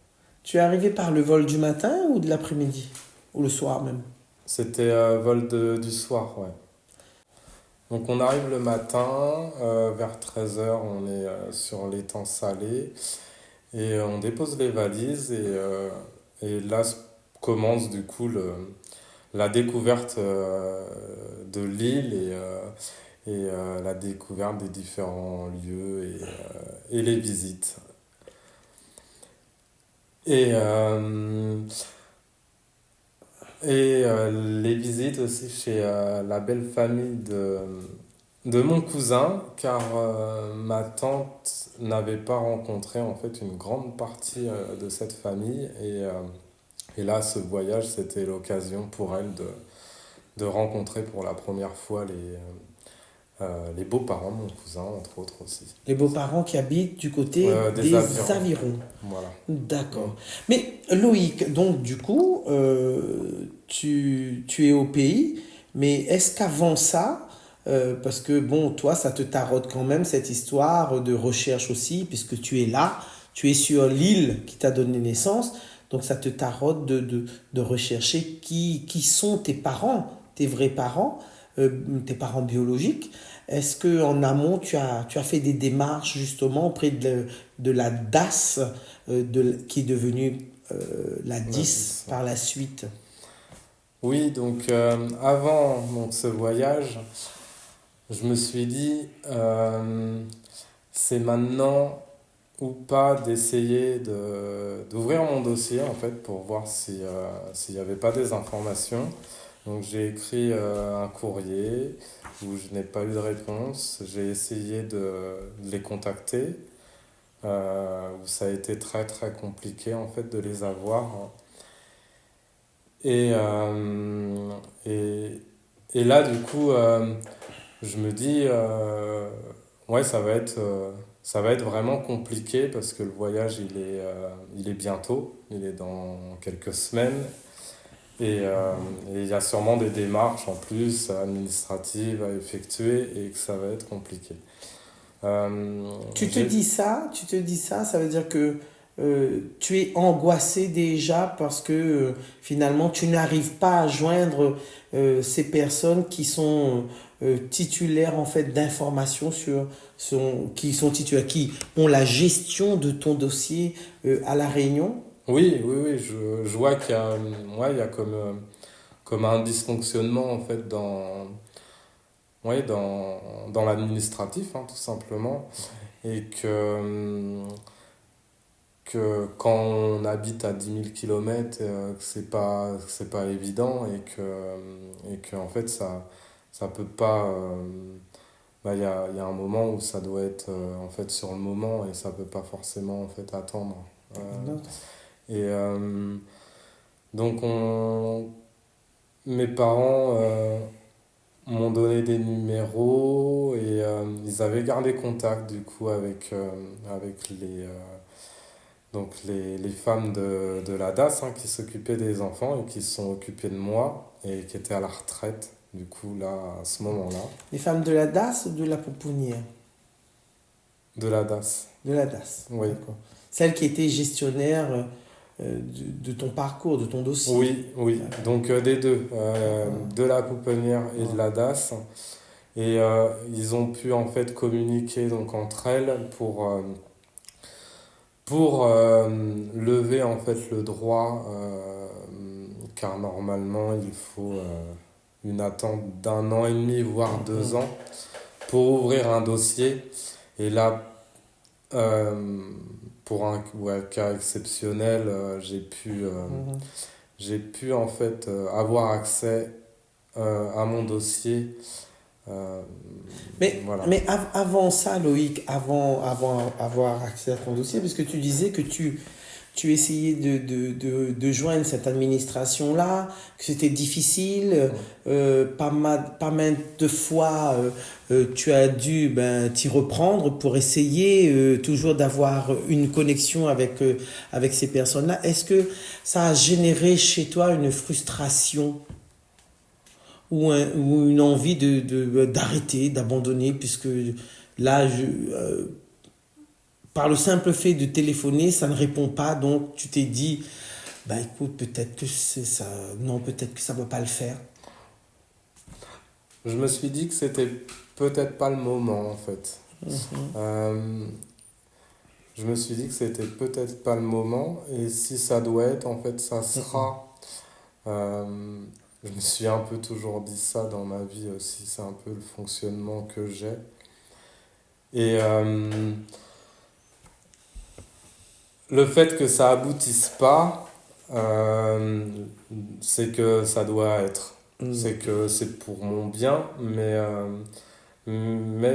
Tu es arrivé par le vol du matin ou de l'après-midi? Ou le soir même? C'était du soir, ouais. Donc on arrive le matin, vers 13 heures on est sur l'étang salé et on dépose les valises et là commence du coup la découverte de l'île et la découverte des différents lieux et les visites. Et, euh, les visites aussi chez la belle famille de mon cousin, car ma tante n'avait pas rencontré en fait une grande partie de cette famille. Et là, ce voyage, c'était l'occasion pour elle de rencontrer pour la première fois les beaux-parents de mon cousin, entre autres aussi. Les beaux-parents qui habitent du côté Des des avirons. Avirons. Voilà. D'accord. Mm. Mais Loïc, donc du coup, tu es au pays, mais est-ce qu'avant ça, parce que bon, toi, ça te taraude quand même cette histoire de recherche aussi, puisque tu es là, tu es sur l'île qui t'a donné naissance, donc ça te taraude de rechercher qui sont tes vrais parents, tes parents biologiques. Est-ce que en amont, tu as fait des démarches justement auprès de la DAS qui est devenue la La 10 10. par la suite? Oui, donc avant donc, ce voyage, je me suis dit, c'est maintenant ou pas d'essayer d'ouvrir mon dossier en fait pour voir s'il n'y avait pas des informations. Donc j'ai écrit un courrier où je n'ai pas eu de réponse. J'ai essayé de les contacter, où ça a été très très compliqué en fait de les avoir. Et, euh, et, et là du coup, je me dis, ouais, ça va être vraiment compliqué parce que le voyage, il est bientôt, il est dans quelques semaines. Et il y a sûrement des démarches en plus administratives à effectuer et que ça va être compliqué. Euh, j'ai, Tu te dis ça, ça veut dire que tu es angoissé déjà parce que finalement tu n'arrives pas à joindre ces personnes qui sont titulaires en fait d'informations qui sont titulaires, qui ont la gestion de ton dossier à La Réunion. oui, oui, oui, je vois qu'il y a, ouais, il y a comme un dysfonctionnement en fait ouais, dans l'administratif, hein, tout simplement. Et que quand on habite à 10 000 kilomètres que c'est pas évident et que en fait, ça peut pas. Bah, il y a un moment où ça doit être en fait sur le moment et ça peut pas forcément en fait attendre. Euh, et donc, mes parents m'ont donné des numéros et ils avaient gardé contact du coup avec les femmes de la DAS hein, qui s'occupaient des enfants et qui se sont occupées de moi et qui étaient à la retraite du coup là à ce moment-là Les femmes de la DAS ou de la pouponnière? de la DAS. De la DAS, Oui, d'accord. Celle qui était gestionnaire de ton parcours, de ton dossier. oui, oui. Donc des deux, de la pouponnière et de la DAS. Et ils ont pu en fait communiquer donc entre elles pour lever en fait le droit, car normalement il faut une attente d'un an et demi, voire 2 ans, pour ouvrir un dossier. Et là, euh, pour un ouais, cas exceptionnel, j'ai pu en fait avoir accès à mon dossier. Euh, voilà. Mais avant ça, Loïc, avant avoir accès à ton dossier, parce que tu disais que tu essayais de joindre cette administration-là, que c'était difficile, pas mal de fois tu as dû t'y reprendre pour essayer toujours d'avoir une connexion avec ces personnes-là. Est-ce que ça a généré chez toi une frustration ou une envie d'arrêter, d'abandonner, puisque là, par le simple fait de téléphoner, ça ne répond pas, donc tu t'es dit, bah écoute, peut-être que c'est ça, non, peut-être que ça ne va pas le faire. Je me suis dit que c'était peut-être pas le moment en fait. Euh, je me suis dit que c'était peut-être pas le moment et si ça doit être, en fait, ça sera. Euh, je me suis un peu toujours dit ça dans ma vie aussi, c'est un peu le fonctionnement que j'ai. Et le fait que ça aboutisse pas, euh, c'est que ça doit être. C'est que c'est pour mon bien, mais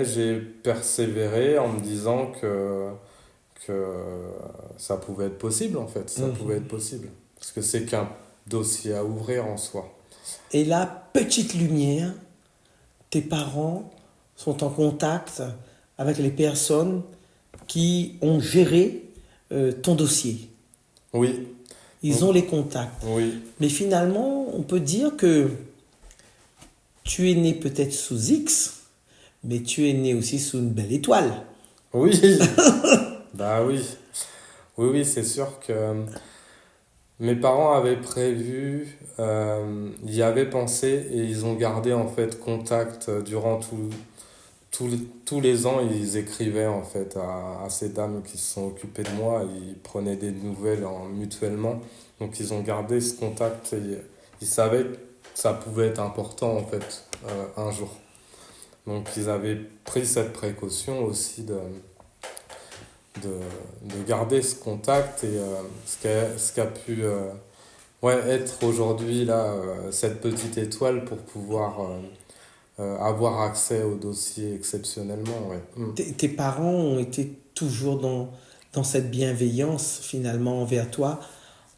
j'ai persévéré en me disant que ça pouvait être possible en fait, ça pouvait être possible. Parce que c'est qu'un dossier à ouvrir en soi. Et là, petite lumière, tes parents sont en contact avec les personnes qui ont géré ton dossier. Oui, Ils ont les contacts. oui, Mais finalement, on peut dire que tu es né peut-être sous X, mais tu es né aussi sous une belle étoile. oui, bah oui, oui, oui, c'est sûr que mes parents avaient prévu, y avaient pensé et ils ont gardé en fait contact durant tous les ans. Ils écrivaient en fait à ces dames qui se sont occupées de moi, ils prenaient des nouvelles mutuellement. Donc ils ont gardé ce contact et ils savaient que ça pouvait être important en fait un jour. Donc ils avaient pris cette précaution aussi de, de garder ce contact et ce qu'a pu ouais, être aujourd'hui là, cette petite étoile pour pouvoir avoir accès au dossier exceptionnellement. Ouais. Tes parents ont été toujours dans cette bienveillance finalement envers toi,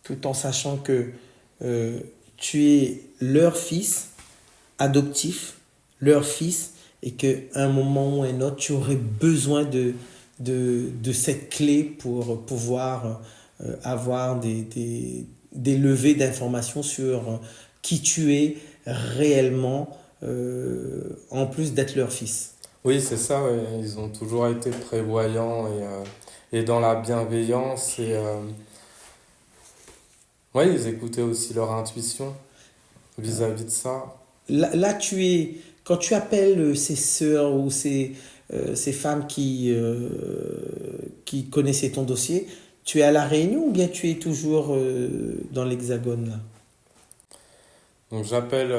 tout en sachant que euh, tu es leur fils adoptif, leur fils, et qu'à un moment ou un autre, tu aurais besoin de cette clé pour pouvoir avoir des levées d'informations sur qui tu es réellement, en plus d'être leur fils. Oui, c'est ça, ouais. Ils ont toujours été prévoyants et dans la bienveillance et ouais, ils écoutaient aussi leur intuition vis-à-vis de ça. Là, quand tu appelles ces sœurs ou ces femmes qui connaissaient ton dossier, tu es à La Réunion ou bien tu es toujours dans l'Hexagone là? Donc j'appelle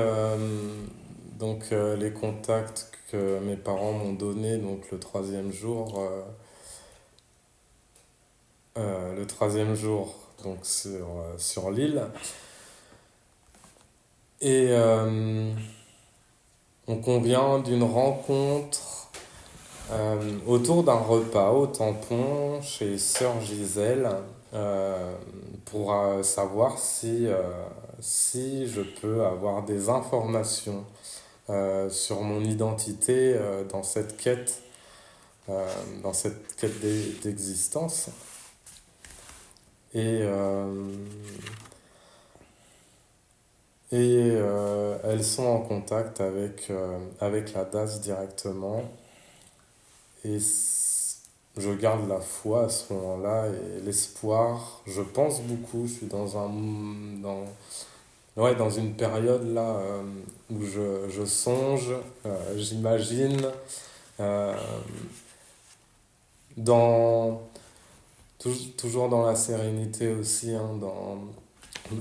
les contacts que mes parents m'ont donnés donc le troisième jour donc sur l'île et on convient d'une rencontre autour d'un repas au Tampon chez Sœur Gisèle pour savoir si je peux avoir des informations sur mon identité euh, dans cette quête d'existence. Et, euh, elles sont en contact avec la DAS directement. Et je garde la foi à ce moment-là et l'espoir. Je pense beaucoup. Je suis dans ouais, dans une période là où je songe, j'imagine, euh, dans, toujours dans la sérénité aussi, hein,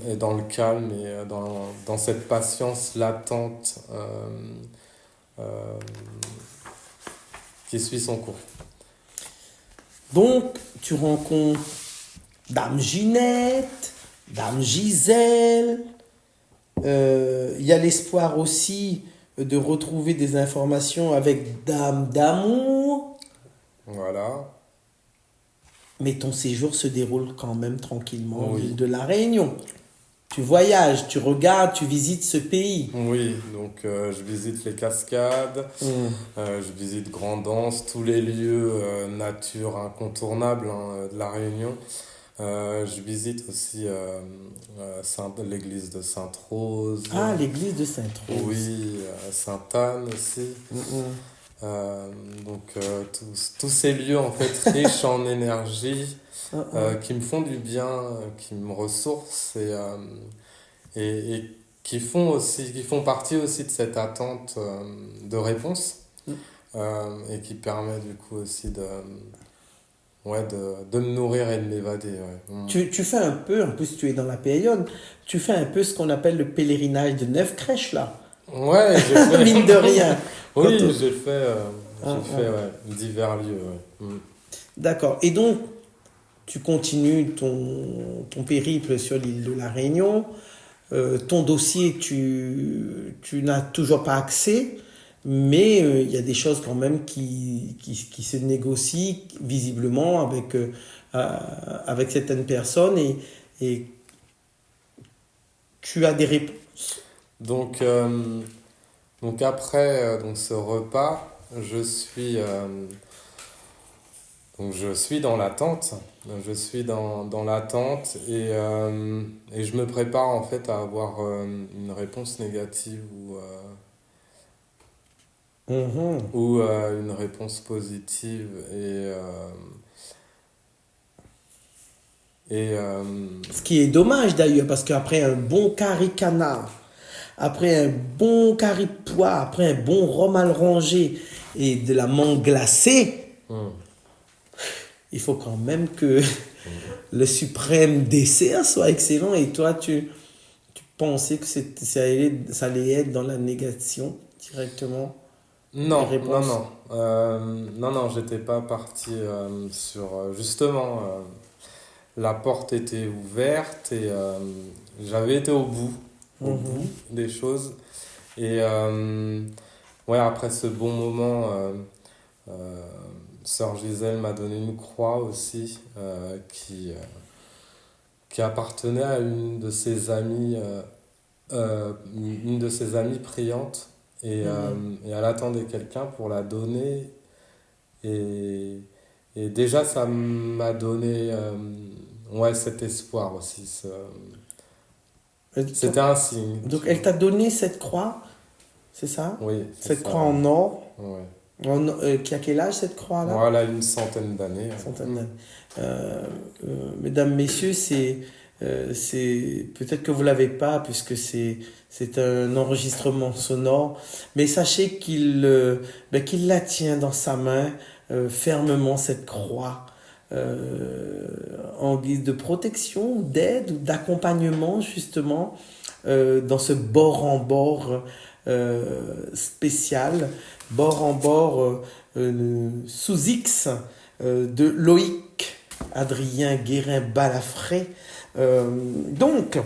et dans le calme et dans cette patience latente euh, qui suit son cours. Donc, tu rencontres Dame Ginette, Dame Gisèle. Il y a l'espoir aussi de retrouver des informations avec Dame d'Amour. Voilà. Mais ton séjour se déroule quand même tranquillement en Oui. île de la Réunion. Tu voyages, tu regardes, tu visites ce pays. Oui, donc je visite les cascades, je visite Grand'Anse, tous les lieux nature incontournables hein, de la Réunion. Je visite aussi l'église de Sainte-Rose, Ah, l'église de Sainte-Rose. oui, Sainte-Anne aussi. Mm, Euh, tous ces lieux en fait riches en énergie, mm, mm. qui me font du bien, qui me ressourcent et qui font partie aussi de cette attente de réponse et qui permet du coup aussi de me nourrir et de m'évader. Ouais. Tu fais un peu, en plus tu es dans la période, tu fais un peu ce qu'on appelle le pèlerinage de 9 crèches là. Ouais, j'ai fait. Mine de rien. Quand Oui, on- j'ai fait ouais, divers lieux. Ouais. D'accord. Et donc, tu continues ton périple sur l'île de la Réunion. Ton dossier, tu n'as toujours pas accès, mais il y a des choses quand même qui se négocient visiblement avec certaines personnes et tu as des réponses. Donc, euh, donc après ce repas, je suis dans l'attente. Je suis dans l'attente et je me prépare en fait à avoir une réponse négative Mhm. ou une réponse positive et Ce qui est dommage d'ailleurs, parce qu'après un bon carré canard, après un bon carré de pois, après un bon rhum à rongé et de la mangue glacée, hmm, il faut quand même que le suprême dessert soit excellent. Et toi, tu pensais que ça allait être dans la négation directement, les non, non, réponses. non. Non, non, j'étais pas parti sur... justement, la porte était ouverte et j'avais été au bout Mhm. des choses. Et ouais, après ce bon moment, euh, Sœur Gisèle m'a donné une croix aussi qui appartenait à une de ses amies priantes. Mhm. Et elle attendait quelqu'un pour la donner. Et, et déjà, ça m'a donné ouais, cet espoir aussi. C'était un signe, Donc, tu elle vois. t'a donné cette croix, c'est ça? Oui, c'est Cette ça. croix en or. Ouais. Qui a quel âge cette croix-là? Voilà, une centaine d'années. Centaine d'années. Mesdames, messieurs, peut-être que vous l'avez pas puisque c'est un enregistrement sonore, mais sachez qu'il la tient dans sa main fermement cette croix en guise de protection, d'aide ou d'accompagnement justement dans ce bord en bord spécial, bord en bord sous X de Loïc Adrien Guérin Balafré. Donc,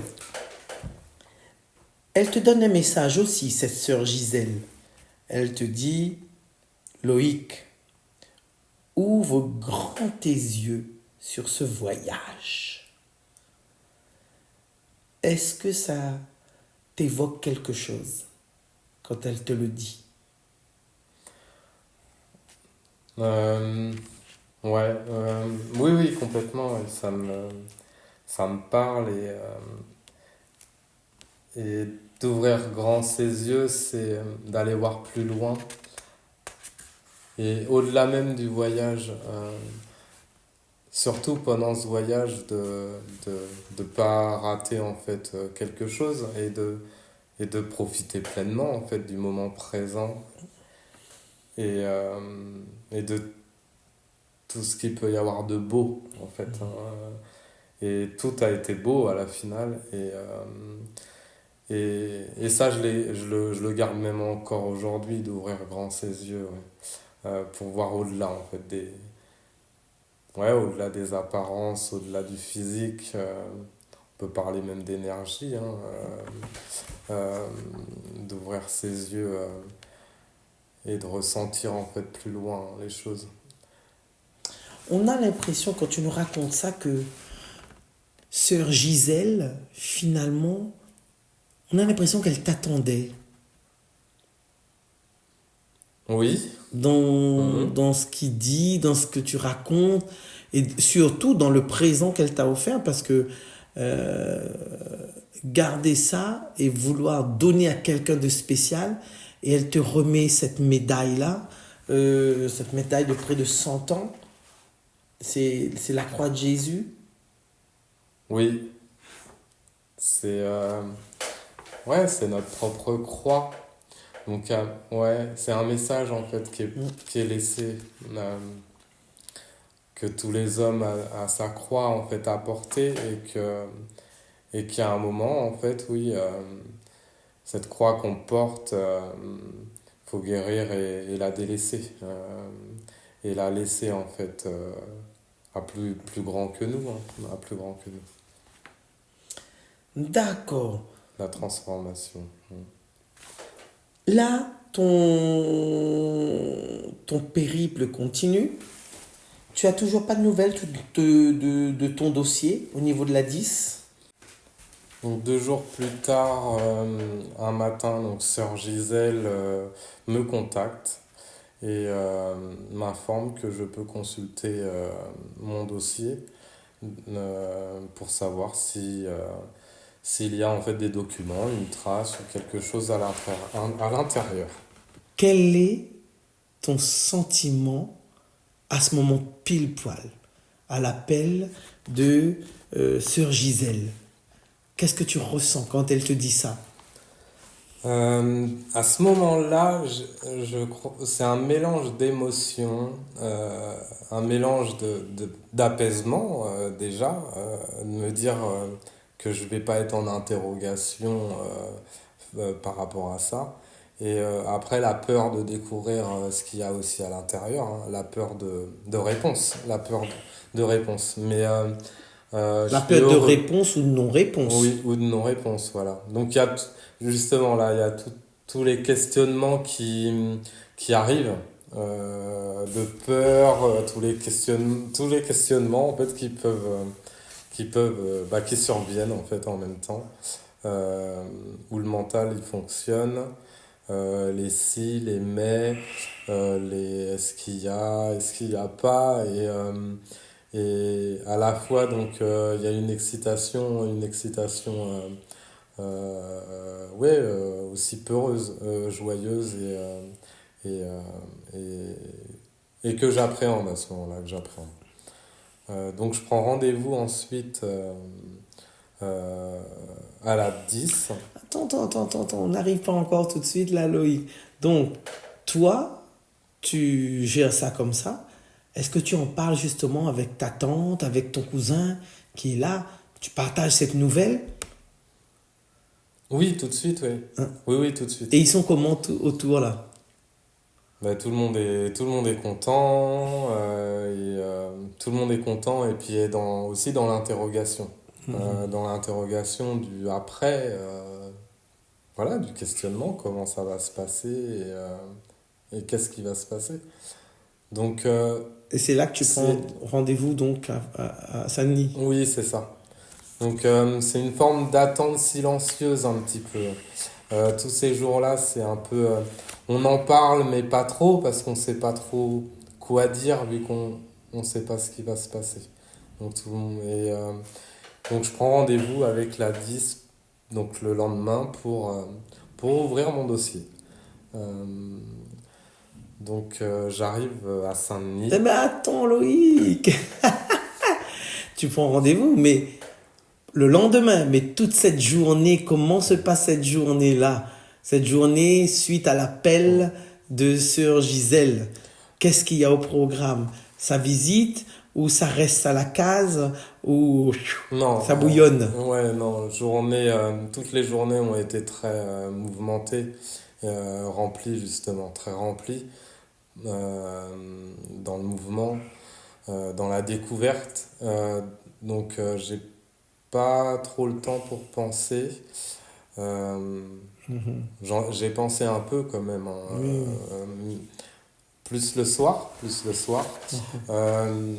elle te donne un message aussi, cette sœur Gisèle. Elle te dit, Loïc, ouvre grand tes yeux sur ce voyage. Est-ce que ça t'évoque quelque chose quand elle te le dit? Euh, ouais, oui, oui, complètement. Ouais, ça me parle et d'ouvrir grand ses yeux, c'est d'aller voir plus loin. Et au-delà même du voyage, surtout pendant ce voyage de pas rater en fait quelque chose et de profiter pleinement en fait du moment présent et de tout ce qu'il peut y avoir de beau en fait, hein. Et tout a été beau à la finale et ça je le garde même encore aujourd'hui d'ouvrir grand ses yeux, ouais. Pour voir au-delà en fait ouais, au-delà des apparences, au-delà du physique, on peut parler même d'énergie, hein, d'ouvrir ses yeux et de ressentir en fait plus loin les choses. On a l'impression, quand tu nous racontes ça, que sœur Gisèle, finalement, on a l'impression qu'elle t'attendait Oui. Mhm. dans ce qu'il dit, dans ce que tu racontes, et surtout dans le présent qu'elle t'a offert, parce que euh, garder ça et vouloir donner à quelqu'un de spécial, et elle te remet cette médaille-là, cette médaille de près de 100 ans, c'est la croix de Jésus. Oui. C'est ouais, c'est notre propre croix. Donc ouais, c'est un message en fait qui est laissé, que tous les hommes à sa croix en fait à porter et qu'à un moment en fait oui, cette croix qu'on porte, faut guérir et la délaisser, et la laisser en fait à plus grand que nous, hein, à plus grand que nous. D'accord. La transformation. Là, ton périple continue. Tu as toujours pas de nouvelles de ton dossier au niveau de la 10. Donc 2 jours plus tard, un matin, donc sœur Gisèle me contacte et m'informe que je peux consulter mon dossier pour savoir si s'il y a en fait des documents, une trace ou quelque chose à l'intérieur. Quel est ton sentiment à ce moment pile poil, à l'appel de Sœur Gisèle? Qu'est-ce que tu ressens quand elle te dit ça? À ce moment-là, je crois, c'est un mélange d'émotions, un mélange d'apaisement déjà, de me dire que je vais pas être en interrogation par rapport à ça. Et après, la peur de découvrir ce qu'il y a aussi à l'intérieur, hein, la peur de réponse, la peur de réponse. Mais je La suis peur de heureux. réponse ou de non-réponse. Oui, ou de non-réponse, voilà. Donc justement là, il y a tous les questionnements qui arrivent, de peur, tous les questionnements en fait qui surviennent en fait en même temps, où le mental il fonctionne, les si, les mais, les est-ce qu'il y a pas et à la fois, donc, il y a une excitation, ouais, aussi peureuse, joyeuse et, et que j'appréhende à ce moment-là, que j'appréhende. Donc, je prends rendez-vous ensuite euh, à la 10. Attends, on n'arrive pas encore tout de suite là, Loïc. Donc, toi, tu gères ça comme ça. Est-ce que tu en parles justement avec ta tante, avec ton cousin qui est là? Tu partages cette nouvelle, Oui, tout de suite, oui. hein? Oui, oui, tout de Et suite. ils sont comment autour là? Bah, tout le monde est content, tout le monde est content et puis est aussi dans l'interrogation. Dans l'interrogation du après, voilà, du questionnement, comment ça va se passer et qu'est-ce qui va se passer. Donc, Et c'est là que tu prends c'est, rendez-vous donc à Saint-Denis. oui, c'est ça. Donc, c'est une forme d'attente silencieuse un petit peu. Tous ces jours-là, c'est un peu, on en parle, mais pas trop, parce qu'on sait pas trop quoi dire, vu qu'on on sait pas ce qui va se passer. Donc, donc je prends rendez-vous avec la 10 donc le lendemain, pour ouvrir mon dossier. Euh, donc, j'arrive à Eh Saint-Denis. ben attends, Loïc! tu prends rendez-vous, mais le lendemain, mais toute cette journée, comment se passe cette journée-là? Cette journée suite à l'appel de sœur Gisèle. Qu'est-ce qu'il y a au programme? Sa visite ou ça reste à la case ou Non, ça bouillonne? ouais, non, toutes les journées ont été très mouvementées, remplies justement, très remplies euh, dans le mouvement, dans la découverte. J'ai pas trop le temps pour penser. Euh, j'ai pensé un peu quand même, hein, Oui. plus le soir. Euh,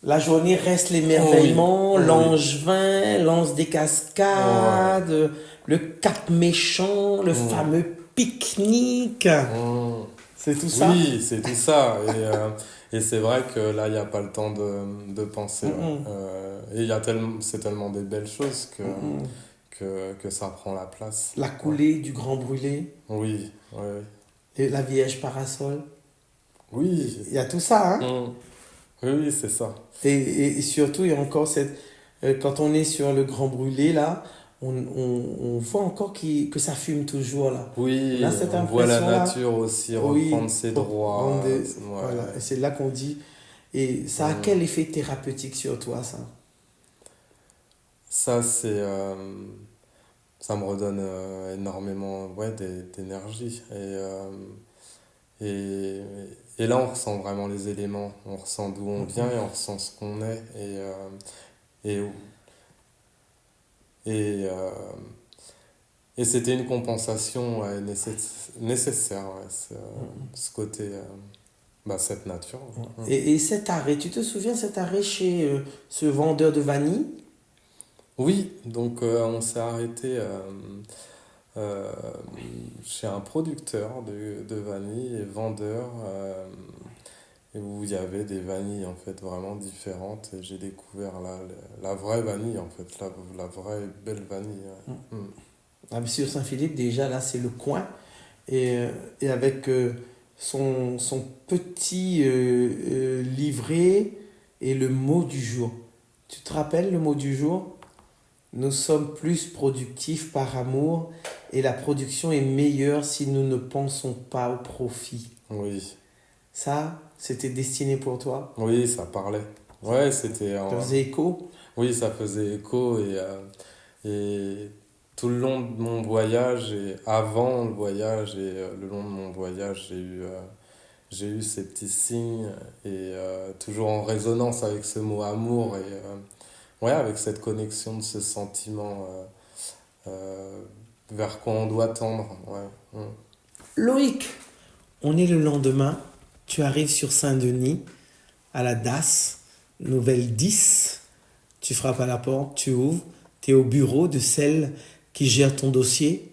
La journée reste oui, l'émerveillement, oui, l'angevin, lance des ouais. cascades, le cap méchant, le Mm, fameux pique-nique. mm. C'est tout ça? Oui, c'est tout ça. Et c'est vrai que là, il n'y a pas le temps de penser. Ouais. Mm, Et c'est tellement des belles choses mm, mm. que ça prend la place. La Ouais. coulée du Grand Brûlé, Oui, oui, la Vierge parasol. oui. Il y a tout ça, hein? Mm. Oui, oui, c'est ça. Et surtout, il y a encore cette... quand on est sur le Grand Brûlé, là, on voit encore que ça fume toujours, là. On Oui, a cette on voit la impression-là. nature aussi reprendre Oui, ses pour droits. rendre voilà, et Ouais. c'est là qu'on dit. Et ça a quel Mm. effet thérapeutique sur toi, ça? Ça, ça me redonne énormément ouais, d'énergie. Et, et là, on ressent vraiment les éléments. On ressent d'où on vient et on ressent ce qu'on est. Et, et, euh, et c'était une compensation ouais, nécessaire, ouais, ce côté, cette nature. Mm. Et cet arrêt, tu te souviens cet arrêt chez ce vendeur de vanille? Oui, donc on s'est arrêté euh, chez un producteur de vanille et vendeur. Et où il y avait des vanilles en fait vraiment différentes et j'ai découvert la vraie vanille en fait, la vraie belle vanille. Ouais. Mm. Ah, sur Saint-Philippe, déjà, là, c'est le coin. Et avec son petit livret et le mot du jour. Tu te rappelles le mot du jour? Nous sommes plus productifs par amour et la production est meilleure si nous ne pensons pas au profit. Oui, Ça, c'était destiné pour toi. oui, ça parlait. Ouais, Ça faisait écho. oui, ça faisait écho et tout le long de mon voyage et avant le voyage et le long de mon voyage, j'ai eu ces petits signes et toujours en résonance avec ce mot amour et ouais, avec cette connexion de ce sentiment euh, vers quoi on doit tendre. Ouais. Mm. Loïc, on est le lendemain. Tu arrives sur Saint-Denis, à la DAS, nouvelle 10. Tu frappes à la porte, tu ouvres. Tu es au bureau de celle qui gère ton dossier.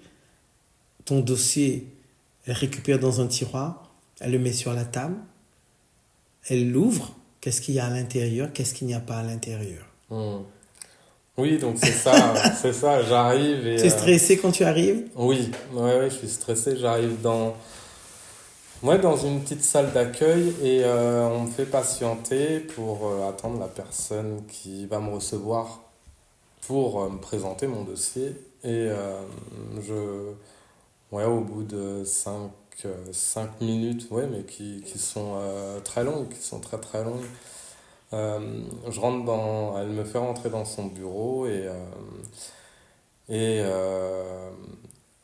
Ton dossier, elle récupère dans un tiroir. Elle le met sur la table. Elle l'ouvre. Qu'est-ce qu'il y a à l'intérieur? Qu'est-ce qu'il n'y a pas à l'intérieur? Mm. Oui, donc c'est ça, c'est ça, j'arrive et Tu es stressé quand tu arrives? oui, ouais, ouais, je suis stressé, j'arrive ouais, dans une petite salle d'accueil et on me fait patienter pour attendre la personne qui va me recevoir pour me présenter mon dossier. Et je, ouais, au bout de 5 minutes, ouais, mais qui sont très longues, qui sont très très longues, elle me fait rentrer dans son bureau et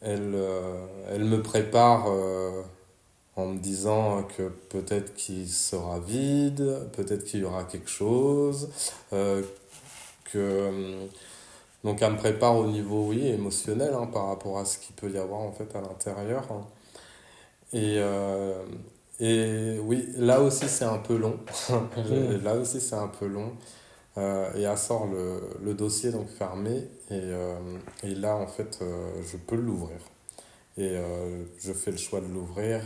elle me prépare en me disant que peut-être qu'il sera vide, peut-être qu'il y aura quelque chose, euh, que donc elle me prépare au niveau oui émotionnel hein, par rapport à ce qu'il peut y avoir en fait à l'intérieur. Hein. Et et oui, là aussi c'est un peu long. Mmh. Là aussi c'est un peu long. Et elle sort le dossier donc fermé et là en fait je peux l'ouvrir. Et je fais le choix de l'ouvrir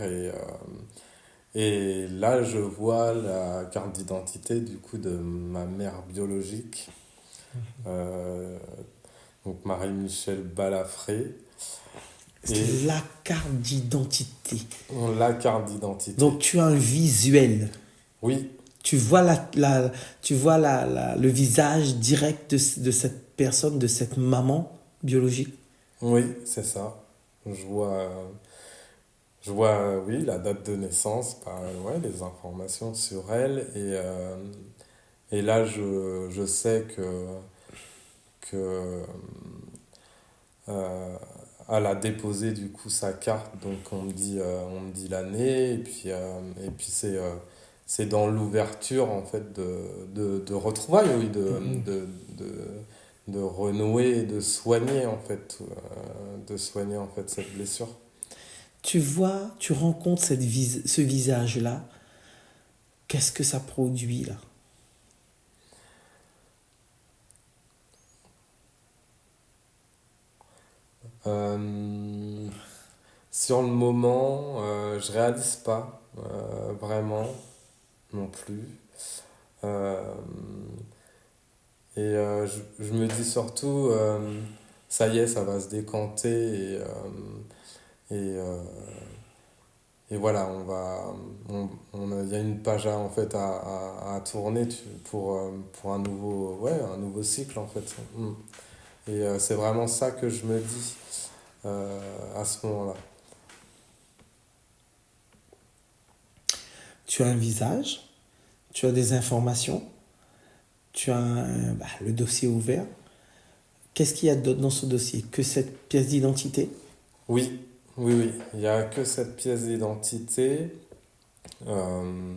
et là je vois la carte d'identité du coup de ma mère biologique, euh, donc Marie-Michel Balafré, et C'est la carte d'identité. la carte d'identité. Donc tu as un visuel. Oui, Tu vois, tu vois le visage direct de cette personne, de cette maman biologique. Oui, c'est ça. Je vois, oui, la date de naissance, bah, ouais, les informations sur elle. Et là, je sais que euh, elle a déposé du coup sa carte, donc on me dit l'année, et puis c'est dans l'ouverture en fait de retrouvailles, oui, de renouer, de soigner en fait, cette blessure. Tu vois, tu rencontres ce visage-là. Qu'est-ce que ça produit là? Euh, Sur le moment, je réalise pas vraiment non plus. Euh, je me dis surtout, ça y est, ça va se décanter et, euh, et voilà, il y a une page en fait à tourner pour un nouveau cycle en fait. Mm. C'est vraiment ça que je me dis à ce moment-là. Tu as un visage, tu as des informations, tu as le dossier ouvert. Qu'est-ce qu'il y a d'autre dans ce dossier? Que cette pièce d'identité? Oui, oui. Il n'y a que cette pièce d'identité euh,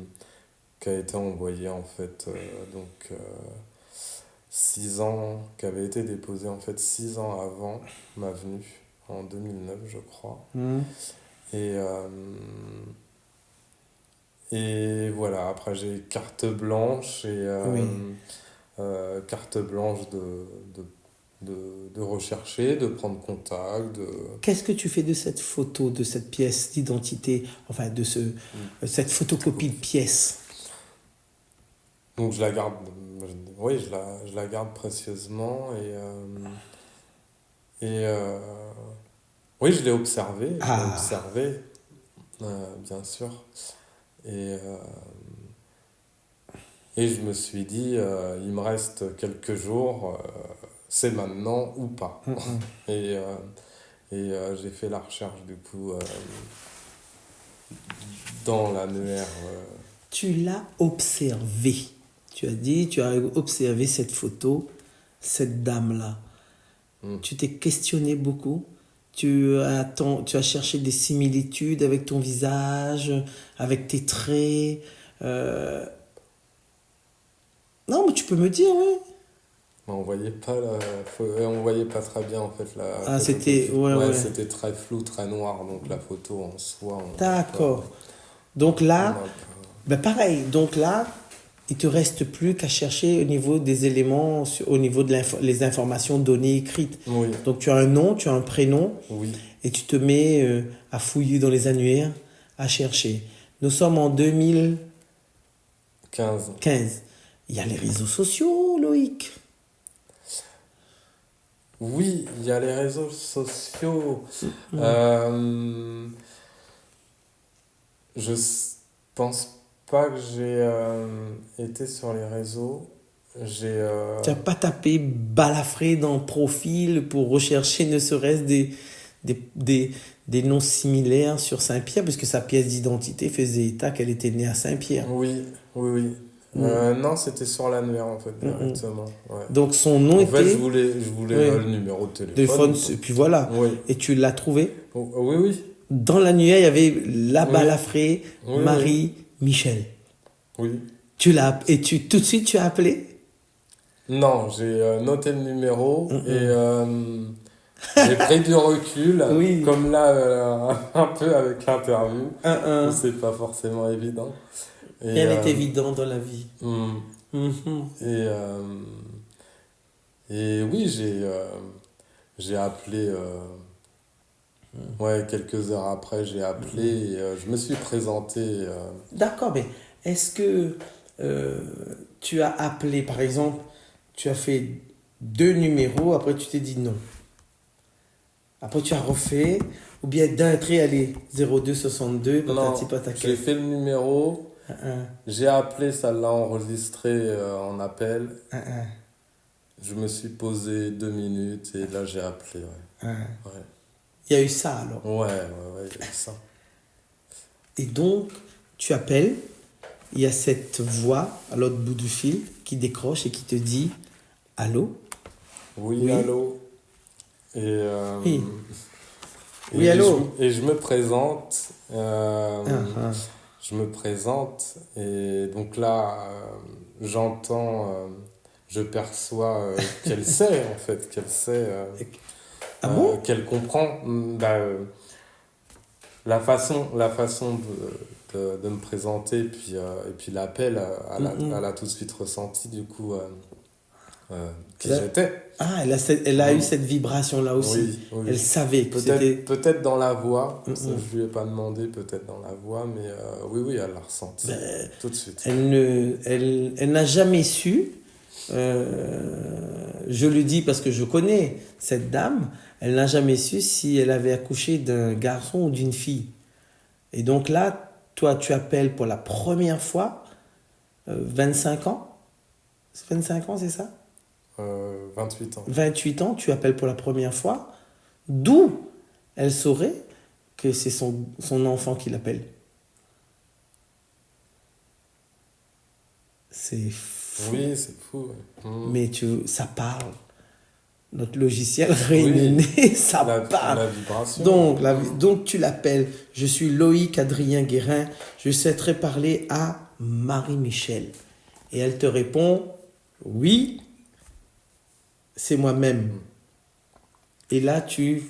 qui a été envoyée en fait, 6 ans, qui avait été déposée en fait 6 ans avant ma venue, en 2009 je crois. Hmm. Et, euh, et voilà, après j'ai carte blanche Oui. carte blanche de rechercher, de prendre contact, de... Qu'est-ce que tu fais de cette photo, de cette pièce d'identité, enfin cette photocopie de pièce? Donc je la garde, oui, je la garde précieusement et oui, je l'ai Ah, observé, bien sûr. Et, euh, et je me suis dit, il me reste quelques jours, c'est maintenant ou pas. Et, euh, j'ai fait la recherche du coup dans l'annuaire. tu l'as observé. Tu as dit, tu as observé cette photo, cette dame-là. Hmm. Tu t'es questionné beaucoup. Tu as cherché des similitudes avec ton visage, avec tes traits. euh, Non, mais tu peux me dire, oui. On voyait pas très bien en fait la Ah, c'était... photocopie. Ouais, Ouais, ouais. c'était très flou, très noir, donc la photo en soi, D'accord. Donc on là, a ben pareil. Donc là, il te reste plus qu'à chercher au niveau des éléments, au niveau de les informations données écrites. oui, Donc tu as un nom, tu as un prénom, oui, et tu te mets à fouiller dans les annuaires, à chercher. Nous sommes en 15. 2015. Il y a les réseaux sociaux, Loïc. Oui, il y a les réseaux sociaux. Mm. Euh, je pense pas que j'ai été sur les réseaux. J'ai Tu n'as pas tapé balafré dans profil pour rechercher ne serait-ce des, des, des noms similaires sur Saint-Pierre, puisque sa pièce d'identité faisait état qu'elle était née à Saint-Pierre. oui, oui, oui. Mm. Non, c'était sur l'annuaire en fait Mm, mm. directement. Ouais. Donc son nom En fait, était je voulais oui, le numéro de téléphone. téléphone, et puis voilà. Oui. Et tu l'as trouvé. Oh, oui, oui, Dans l'annuaire, il y avait la oui, balafré, oui, oui, Marie, Michel. oui. Tout de suite tu as appelé. Non, j'ai noté le numéro Mm, et mm. j'ai pris du recul, Oui. comme là, un peu avec l'interview, où Un. c'est pas forcément évident. Et, Rien n'est évident dans la vie. hum, Mhm. et, et oui, j'ai appelé, ouais, quelques heures après, j'ai appelé et je me suis présenté. D'accord, mais est-ce que euh, tu as appelé, par exemple, tu as fait deux numéros, après tu t'es dit non. Après tu as refait, ou bien d'un trait, allez, 02 62, patati Non, j'ai patata. fait le numéro J'ai appelé, ça l'a enregistré en appel. Je me suis posé 2 minutes et là j'ai appelé. Ouais. Ouais. Il y a eu ça alors. Ouais, il y a eu ça. Et donc, tu appelles, il y a cette voix à l'autre bout du fil qui décroche et qui te dit allô? Oui, allô. Et, Oui. et Oui, allô. je me présente. Je me présente et donc là, j'entends, je perçois qu'elle sait en fait, qu'elle sait, Ah bon? qu'elle comprend la façon de me présenter et puis l'appel, elle a tout de suite ressenti du coup qui j'étais. Ah, elle a eu cette vibration-là aussi. Oui, oui. Elle savait que c'était... Peut-être dans la voix, ça, je lui ai pas demandé, peut-être dans la voix, mais oui, elle l'a ressenti tout de suite. Elle n'a jamais su, je le dis parce que je connais cette dame, elle n'a jamais su si elle avait accouché d'un garçon ou d'une fille. Et donc là, toi, tu appelles pour la première fois, 25 ans? 25 ans, c'est ça? 28 ans. 28 ans, tu appelles pour la première fois, d'où elle saurait que c'est son enfant qui l'appelle. C'est fou. Oui, c'est fou. Ouais. Mais ça parle. Notre logiciel réunionnais, ça parle. La vibration. Donc tu l'appelles. Je suis Loïc Adrien Guérin. Je souhaiterais parler à Marie-Michel. Et elle te répond, oui, c'est moi-même. Et là, tu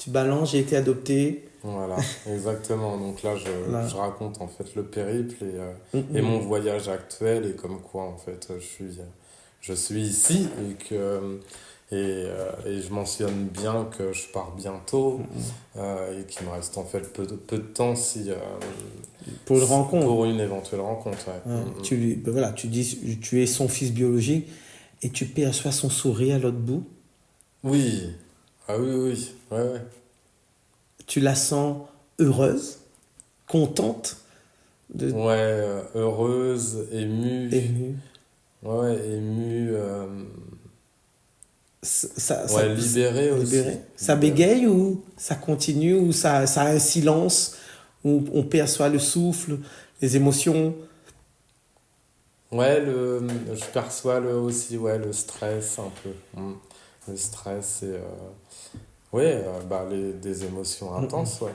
balances, j'ai été adopté. Voilà, exactement. Donc là, je raconte en fait le périple et mon voyage actuel et comme quoi en fait je suis ici et je mentionne bien que je pars bientôt et qu'il me reste en fait peu de temps pour une rencontre. Pour une éventuelle rencontre. Ouais. Tu dis tu es son fils biologique et tu perçois son sourire à l'autre bout. Oui, ah oui. Ouais. Tu la sens heureuse, contente heureuse, émue. Ouais, émue. Libérée aussi. Ça bégaye ou ça continue ou ça a un silence où on perçoit le souffle, les émotions? Ouais, je perçois aussi le stress un peu. Le stress et des émotions intenses, ouais.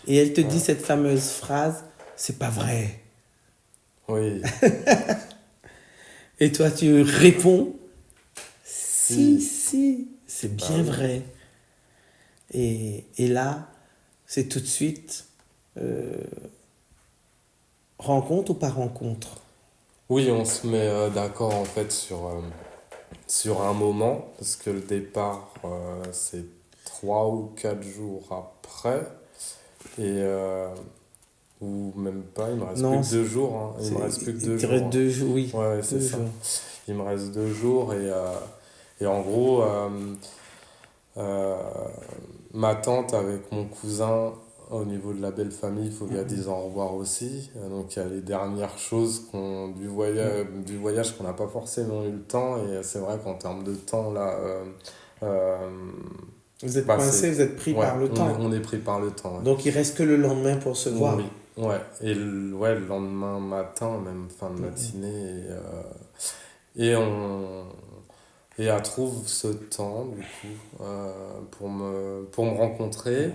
Et elle te dit cette fameuse phrase, c'est pas vrai. Oui. Et toi tu réponds, si, c'est bien vrai. Et là, c'est tout de suite rencontre ou pas rencontre? Oui, on se met d'accord en fait sur un moment, parce que le départ, c'est 3 ou 4 jours après, et ou même pas, il me reste plus que 2 jours. Hein. Il me reste plus que 2 jours. 2 jours, oui. Ouais, c'est ça. Il me reste 2 jours, et en gros, ma tante avec mon cousin, au niveau de la belle famille, il faut qu'elle dise au revoir aussi. Donc il y a les dernières choses du voyage qu'on n'a pas forcément eu le temps. Et c'est vrai qu'en termes de temps, là... vous êtes coincé, vous êtes pris par le temps. On est pris par le temps. Ouais. Donc il reste que le lendemain pour se voir. Oui, ouais. Et le lendemain matin, même fin de matinée. Et elle trouve ce temps, du coup, pour me rencontrer.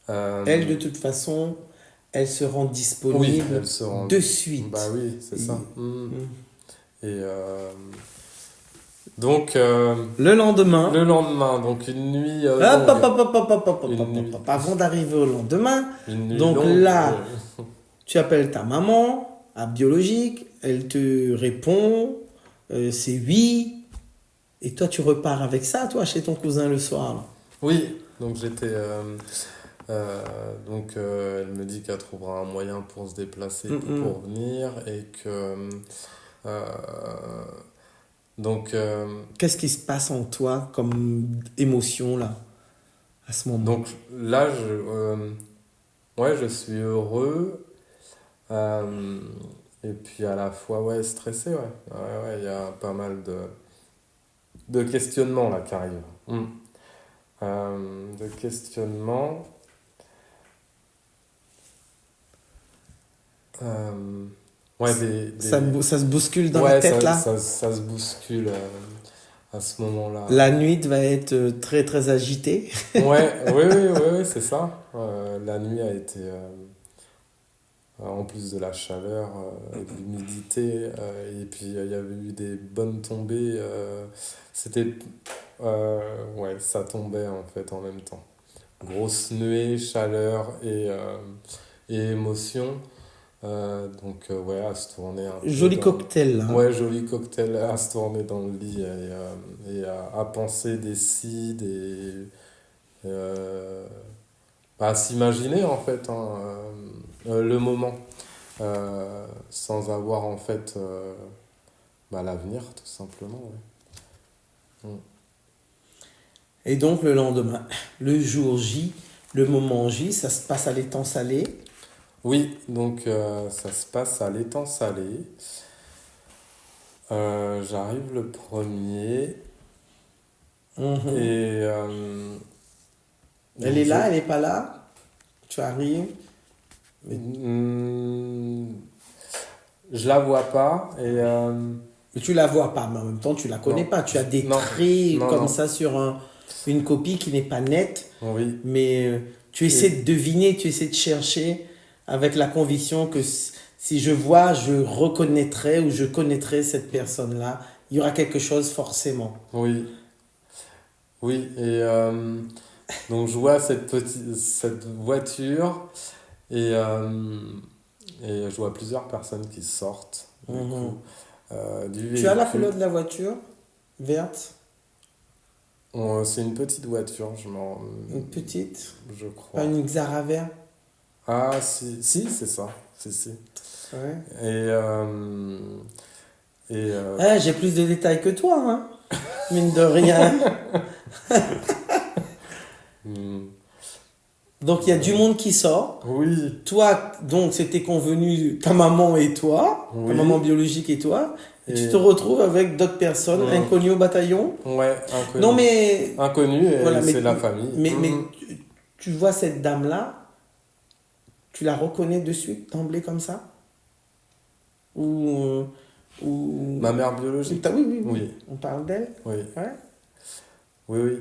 Elle, de toute façon, elle se rend disponible de suite. Bah oui, c'est ça. Et donc... le lendemain, donc une nuit... avant d'arriver au lendemain, donc longue, là, tu appelles ta maman, à biologique, elle te répond, c'est oui, et toi tu repars avec ça, toi, chez ton cousin le soir. Là. Oui, donc j'étais... elle me dit qu'elle trouvera un moyen pour se déplacer pour venir et que qu'est-ce qui se passe en toi comme émotion là à ce moment? Donc là je suis heureux, Euh, et puis à la fois, ouais, stressé, ouais. Ouais, ouais, il y a pas mal de questionnements là qui arrivent. De questionnements. Euh, ouais, Ça se bouscule dans la ouais, tête là. ça se bouscule à ce moment-là. La nuit va être très très agitée. Ouais, oui, oui, oui, oui, c'est ça. La nuit a été, en plus de la chaleur et de l'humidité, et puis il y avait eu des bonnes tombées. C'était, ouais, ça tombait en fait en même temps. Grosse nuée, chaleur et émotion. Ouais, à se tourner un peu Joli cocktail là. Ouais, joli cocktail à se tourner dans le lit et à penser des si, euh, à s'imaginer en fait hein, le moment sans avoir en fait l'avenir tout simplement. Ouais. Et donc le lendemain, le jour J, le moment J, ça se passe à l'étang salé. Oui, donc ça se passe à l'étang salé. J'arrive le premier Mhm. et Elle donc est là, elle n'est pas là. Tu arrives. Hmm, je la vois pas et Mais tu la vois pas, mais en même temps, tu la connais non, pas. Tu as des non, traits non, comme non, ça sur une copie qui n'est pas nette, oui. mais tu essaies Et de deviner, tu essaies de chercher avec la conviction que si je vois, je reconnaîtrai ou je connaîtrai cette personne-là. Il y aura quelque chose forcément. oui, oui, et donc je vois cette voiture et, euh, et je vois plusieurs personnes qui sortent du Mhm. coup du Tu as la véhicule. couleur de la voiture verte, C'est une petite voiture, une petite, je pas crois. une Xaraver. Ah si, si, c'est ça, si, si. Ouais. Et, euh, et Ah, j'ai plus de détails que toi, hein. Mine de rien. hmm, Donc il y a du monde qui sort. oui, Toi, donc c'était convenu, ta maman et toi, ta maman oui, biologique et toi, et tu te et retrouves avec d'autres personnes hmm, inconnues au bataillon. ouais, Non inconnu. mais, Inconnu voilà, et c'est la famille. mais tu vois cette dame-là, tu la reconnais de suite, d'emblée comme ça? Ou, Ma ou, mère biologique? oui, oui, oui, Oui, on parle d'elle? oui, Ouais. oui, oui.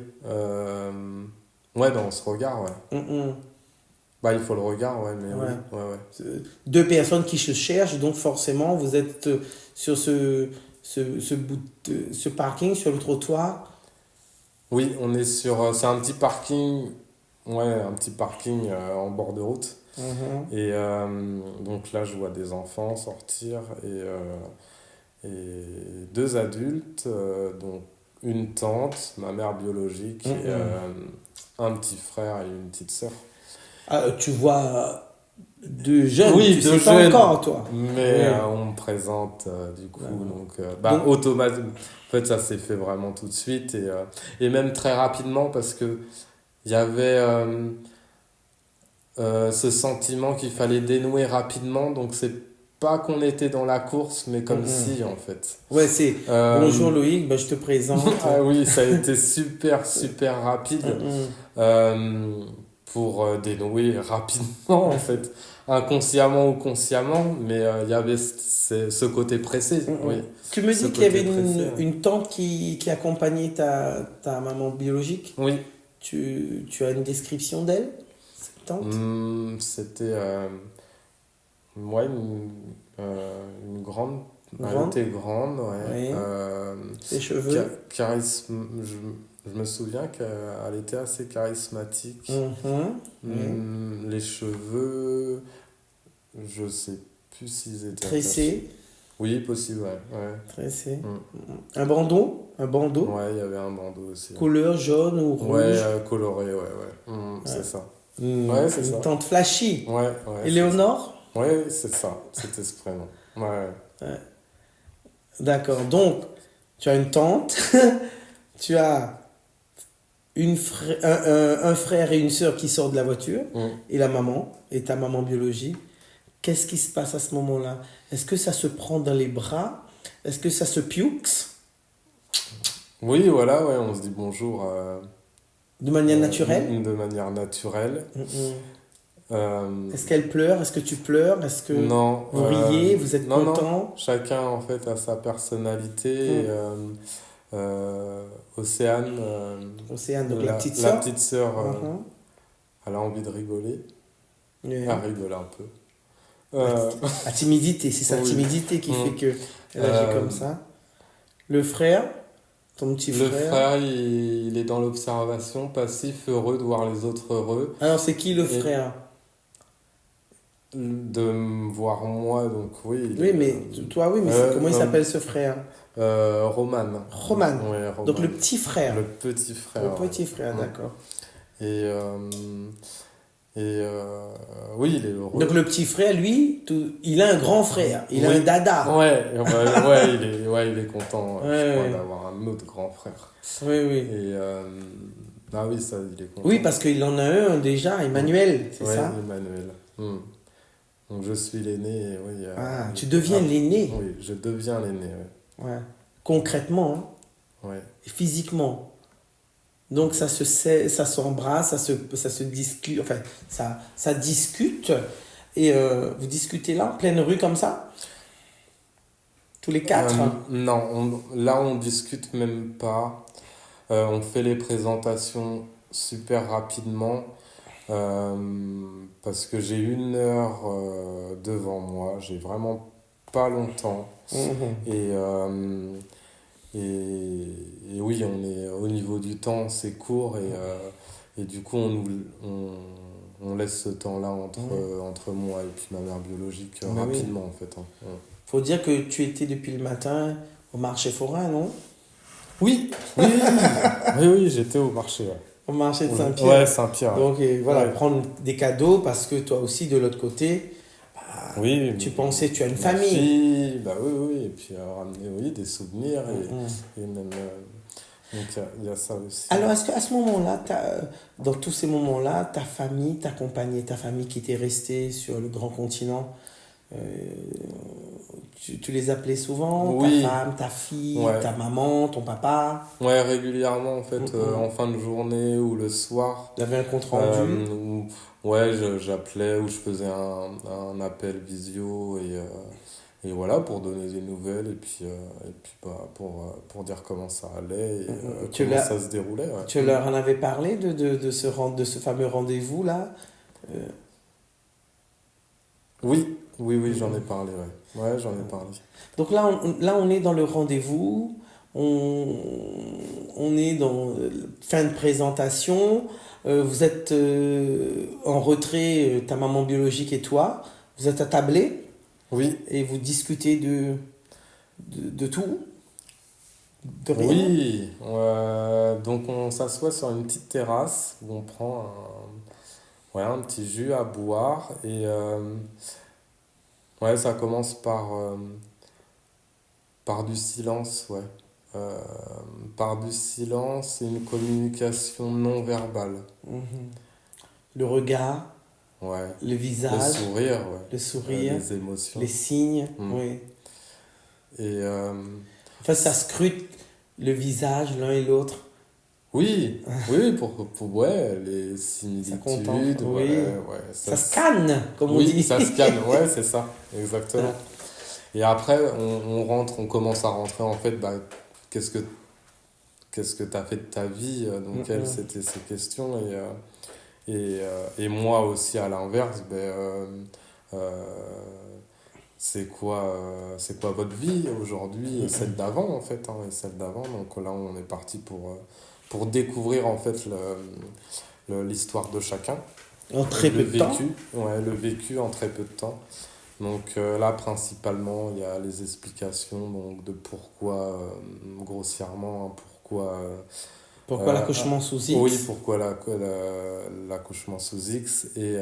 Ouais, dans ce regard, ouais. Mm, Bah, il faut le regard, ouais, mais mm. oui, Ouais. ouais, ouais. Deux personnes qui se cherchent, donc forcément vous êtes sur ce bout ce parking, sur le trottoir. Oui, on est sur. C'est un petit parking, ouais, un petit parking en bord de route. Mhm, Et donc là, je vois des enfants sortir et deux adultes, dont une tante, ma mère biologique, et mhm. un petit frère et une petite sœur. Ah, tu vois deux jeunes, Oui, tu deux sais pas jeunes, encore toi. mais Oui. on me présente du coup, D'accord. donc Donc, automatiquement. En fait, ça s'est fait vraiment tout de suite et même très rapidement parce que il y avait ce sentiment qu'il fallait dénouer rapidement, donc c'est pas qu'on était dans la course, mais comme mhm. si en fait. Ouais, c'est bonjour Euh, Loïc, ben, je te présente. ah oui, ça a été super, super rapide Mhm, euh, pour dénouer rapidement en fait, inconsciemment ou consciemment, mais il y avait ce côté pressé, oui, mhm. Tu me ce dis qu'il y avait côté pressé. Ouais. une tante qui accompagnait ta maman biologique. Oui, Tu as une description d'elle, cette tante? C'était ouais, une grande, elle Grande? était grande, ouais. Oui. Ses cheveux? Je me souviens qu'elle était assez charismatique. Mhm, oui. Les cheveux, je sais plus s'ils étaient attachés. Tressé, Oui, possible, ouais. Ouais. tressé. Mm. Un bandeau, un bandeau, Ouais, il y avait un bandeau aussi. couleur jaune ou Ouais, rouge. coloré, ouais, ouais. Ouais. C'est ça. Ouais, c'est Une ça. tante flashy. Ouais, ouais, c'est ça. Éléonore? Ouais, c'est ça. C'était ce prénom. Ouais. Ouais. D'accord. Donc, tu as une tante, tu as un frère et une sœur qui sortent de la voiture, Mm. et la maman, et ta maman biologique. qu'est-ce qui se passe à ce moment-là? Est-ce que ça se prend dans les bras? Est-ce que ça se piouxe Oui, voilà, ouais, on se dit bonjour de manière naturelle? de manière naturelle. Mhm. Euh, Est-ce qu'elle pleure? Est-ce que tu pleures? Est-ce que non, vous riez? Vous êtes non, non, content? chacun en fait a sa personnalité. Mm. Océane, Océane, donc la petite la sœur? petite sœur, Mhm. elle a envie de rigoler. Ouais. Elle rigole un peu. La, Euh, la timidité, c'est sa oui. timidité qui fait Mm. que elle agit comme ça. Le frère, ton petit Le frère. frère, il est dans l'observation, passif, heureux de voir les autres heureux. Alors, c'est qui le Et frère? de me voir moi, donc oui. Oui, mais toi, oui, mais comment il s'appelle ce frère? Roman. Roman. Ouais, Donc, le Roman. petit frère. Le petit frère. Le petit frère, Mm. d'accord. Et, oui, il est heureux. Donc, le petit frère, lui, il a un grand frère. Il a Oui. un dada. Ouais, il est content, je Ouais, crois, ouais. d'avoir un autre grand frère. Oui, oui. Et, ah oui, ça, il est content. Oui, parce qu'il en a un déjà, Emmanuel, c'est Ouais, ça? Emmanuel. Mm. Donc je suis l'aîné, et oui. Ah, tu deviens l'aîné. Oui, je deviens l'aîné, Ouais. Concrètement, hein, ouais. et physiquement. Donc ça ça s'embrasse, ça se discute, enfin ça discute. Et vous discutez là, en pleine rue comme ça? Tous les quatre? Non, là on discute même pas. On fait les présentations super rapidement parce que j'ai 1 heure devant moi. J'ai vraiment pas longtemps. Mhm. Et oui, on est au niveau du temps, c'est court et du coup on laisse ce temps-là entre moi et puis ma mère biologique Bah oui. rapidement en fait. Hein. Ouais. Faut dire que tu étais depuis le matin au marché forain, non? Oui, oui, oui, j'étais au marché. Ouais. Au marché de Saint-Pierre. Ouais, Saint-Pierre. Donc voilà, Ouais. prendre des cadeaux parce que toi aussi de l'autre côté, Oui, tu pensais, tu as une ma famille. fille, bah oui, et puis ramener oui, des souvenirs Mhm. et même. Donc il y a ça aussi. Alors, est-ce qu'à ce moment-là, dans tous ces moments-là, ta famille t'accompagnait, ta famille qui était restée sur le grand continent, tu les appelais souvent, Oui. ta femme, ta fille, Ouais. ta maman, ton papa? Ouais, régulièrement en fait, Mhm. en fin de journée ou le soir. Tu avais un compte rendu? Ouais, j'appelais ou je faisais un appel visio et voilà pour donner des nouvelles et puis bah, pour dire comment ça allait et comment ça se déroulait. Ouais. Tu leur en avais parlé de ce fameux rendez-vous-là? Oui, j'en ai parlé, ouais. Ouais, j'en ai parlé. Donc là, on est dans le rendez-vous, on est dans fin de présentation, vous êtes en retrait, ta maman biologique et toi, vous êtes attablés Oui, et vous discutez de tout, de rien. oui. Donc on s'assoit sur une petite terrasse où on prend un petit jus à boire et ouais, ça commence par du silence, ouais. Euh, Par du silence et une communication non verbale. Mhm. Le regard, Ouais. le Le visage, sourire, ouais. le sourire, Les émotions. les signes, Mm. oui. Et Enfin, ça scrute le visage l'un et l'autre. oui, ouais, les similitudes, contemple, oui. ouais, Ça scanne, comme on oui, dit. ça scanne, ouais, c'est ça, exactement. Et après, on commence à rentrer en fait, bah, qu'est-ce que tu as fait de ta vie? Donc, elle, c'était ses questions. Et moi aussi, à l'inverse, c'est quoi votre vie aujourd'hui et celle d'avant, en fait, hein, et celle d'avant. Donc là, on est parti pour découvrir, en fait, l'histoire de chacun. En très peu de temps. Ouais, le vécu en très peu de temps. Donc là, principalement, il y a les explications donc, de pourquoi, grossièrement, Pourquoi l'accouchement sous X? Oui, pourquoi l'accouchement sous X et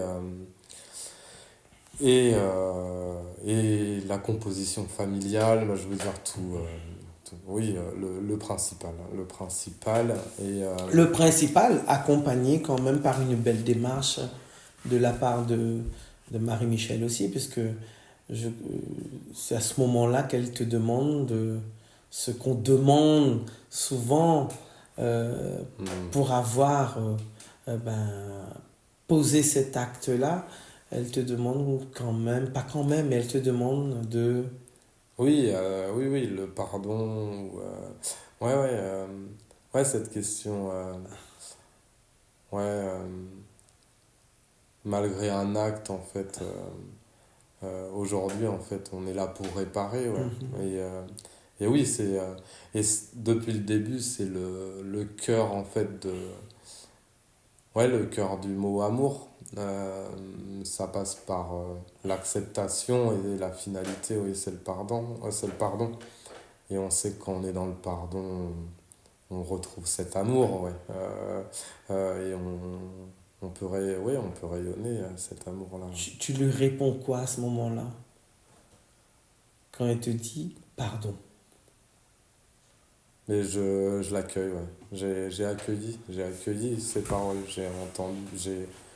la composition familiale, je veux dire oui, le principal. Le principal. Le principal, accompagné quand même par une belle démarche de la part de Marie-Michel aussi, puisque c'est à ce moment-là qu'elle te demande ce qu'on demande souvent pour avoir posé cet acte-là. Elle te demande quand même, pas quand même, mais elle te demande de... Oui, oui, le pardon. Ouais, cette question. Ouais, malgré un acte, en fait, aujourd'hui, en fait, on est là pour réparer, ouais. Et oui, depuis le début, c'est le cœur, en fait, ouais, le cœur du mot amour. Ça passe par l'acceptation et la finalité, oui, c'est le pardon. C'est le pardon. Et on sait que quand on est dans le pardon, on retrouve cet amour, ouais. Et on peut rayonner cet amour-là. Tu lui réponds quoi à ce moment-là? Quand elle te dit pardon. Mais je l'accueille, ouais. J'ai accueilli ses paroles,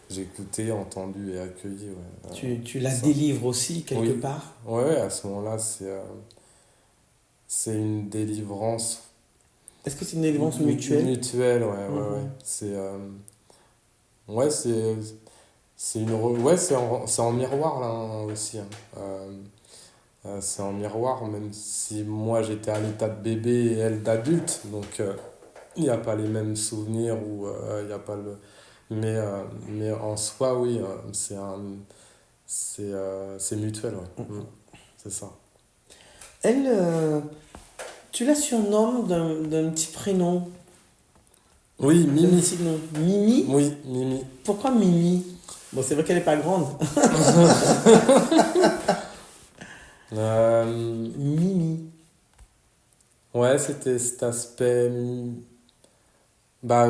j'ai écouté, entendu et accueilli, ouais. Tu la Ça. délivres aussi quelque Oui. part? Ouais, à ce moment-là, c'est une délivrance. Est-ce que c'est une délivrance mutuelle? Mutuelle, ouais. Ouais, c'est en miroir, là, hein, aussi, hein. C'est en miroir, même si moi j'étais à l'état de bébé et elle d'adulte, donc il n'y a pas les mêmes souvenirs ou il n'y a pas le. Mais en soi, oui, c'est mutuel, ouais. C'est ça. Elle, tu la surnommes d'un petit prénom. Oui, D'un Mimi. petit nom. Mimi? Oui, Mimi. Pourquoi Mimi? Bon, c'est vrai qu'elle n'est pas grande. Mimi. Ouais, c'était cet aspect. Bah,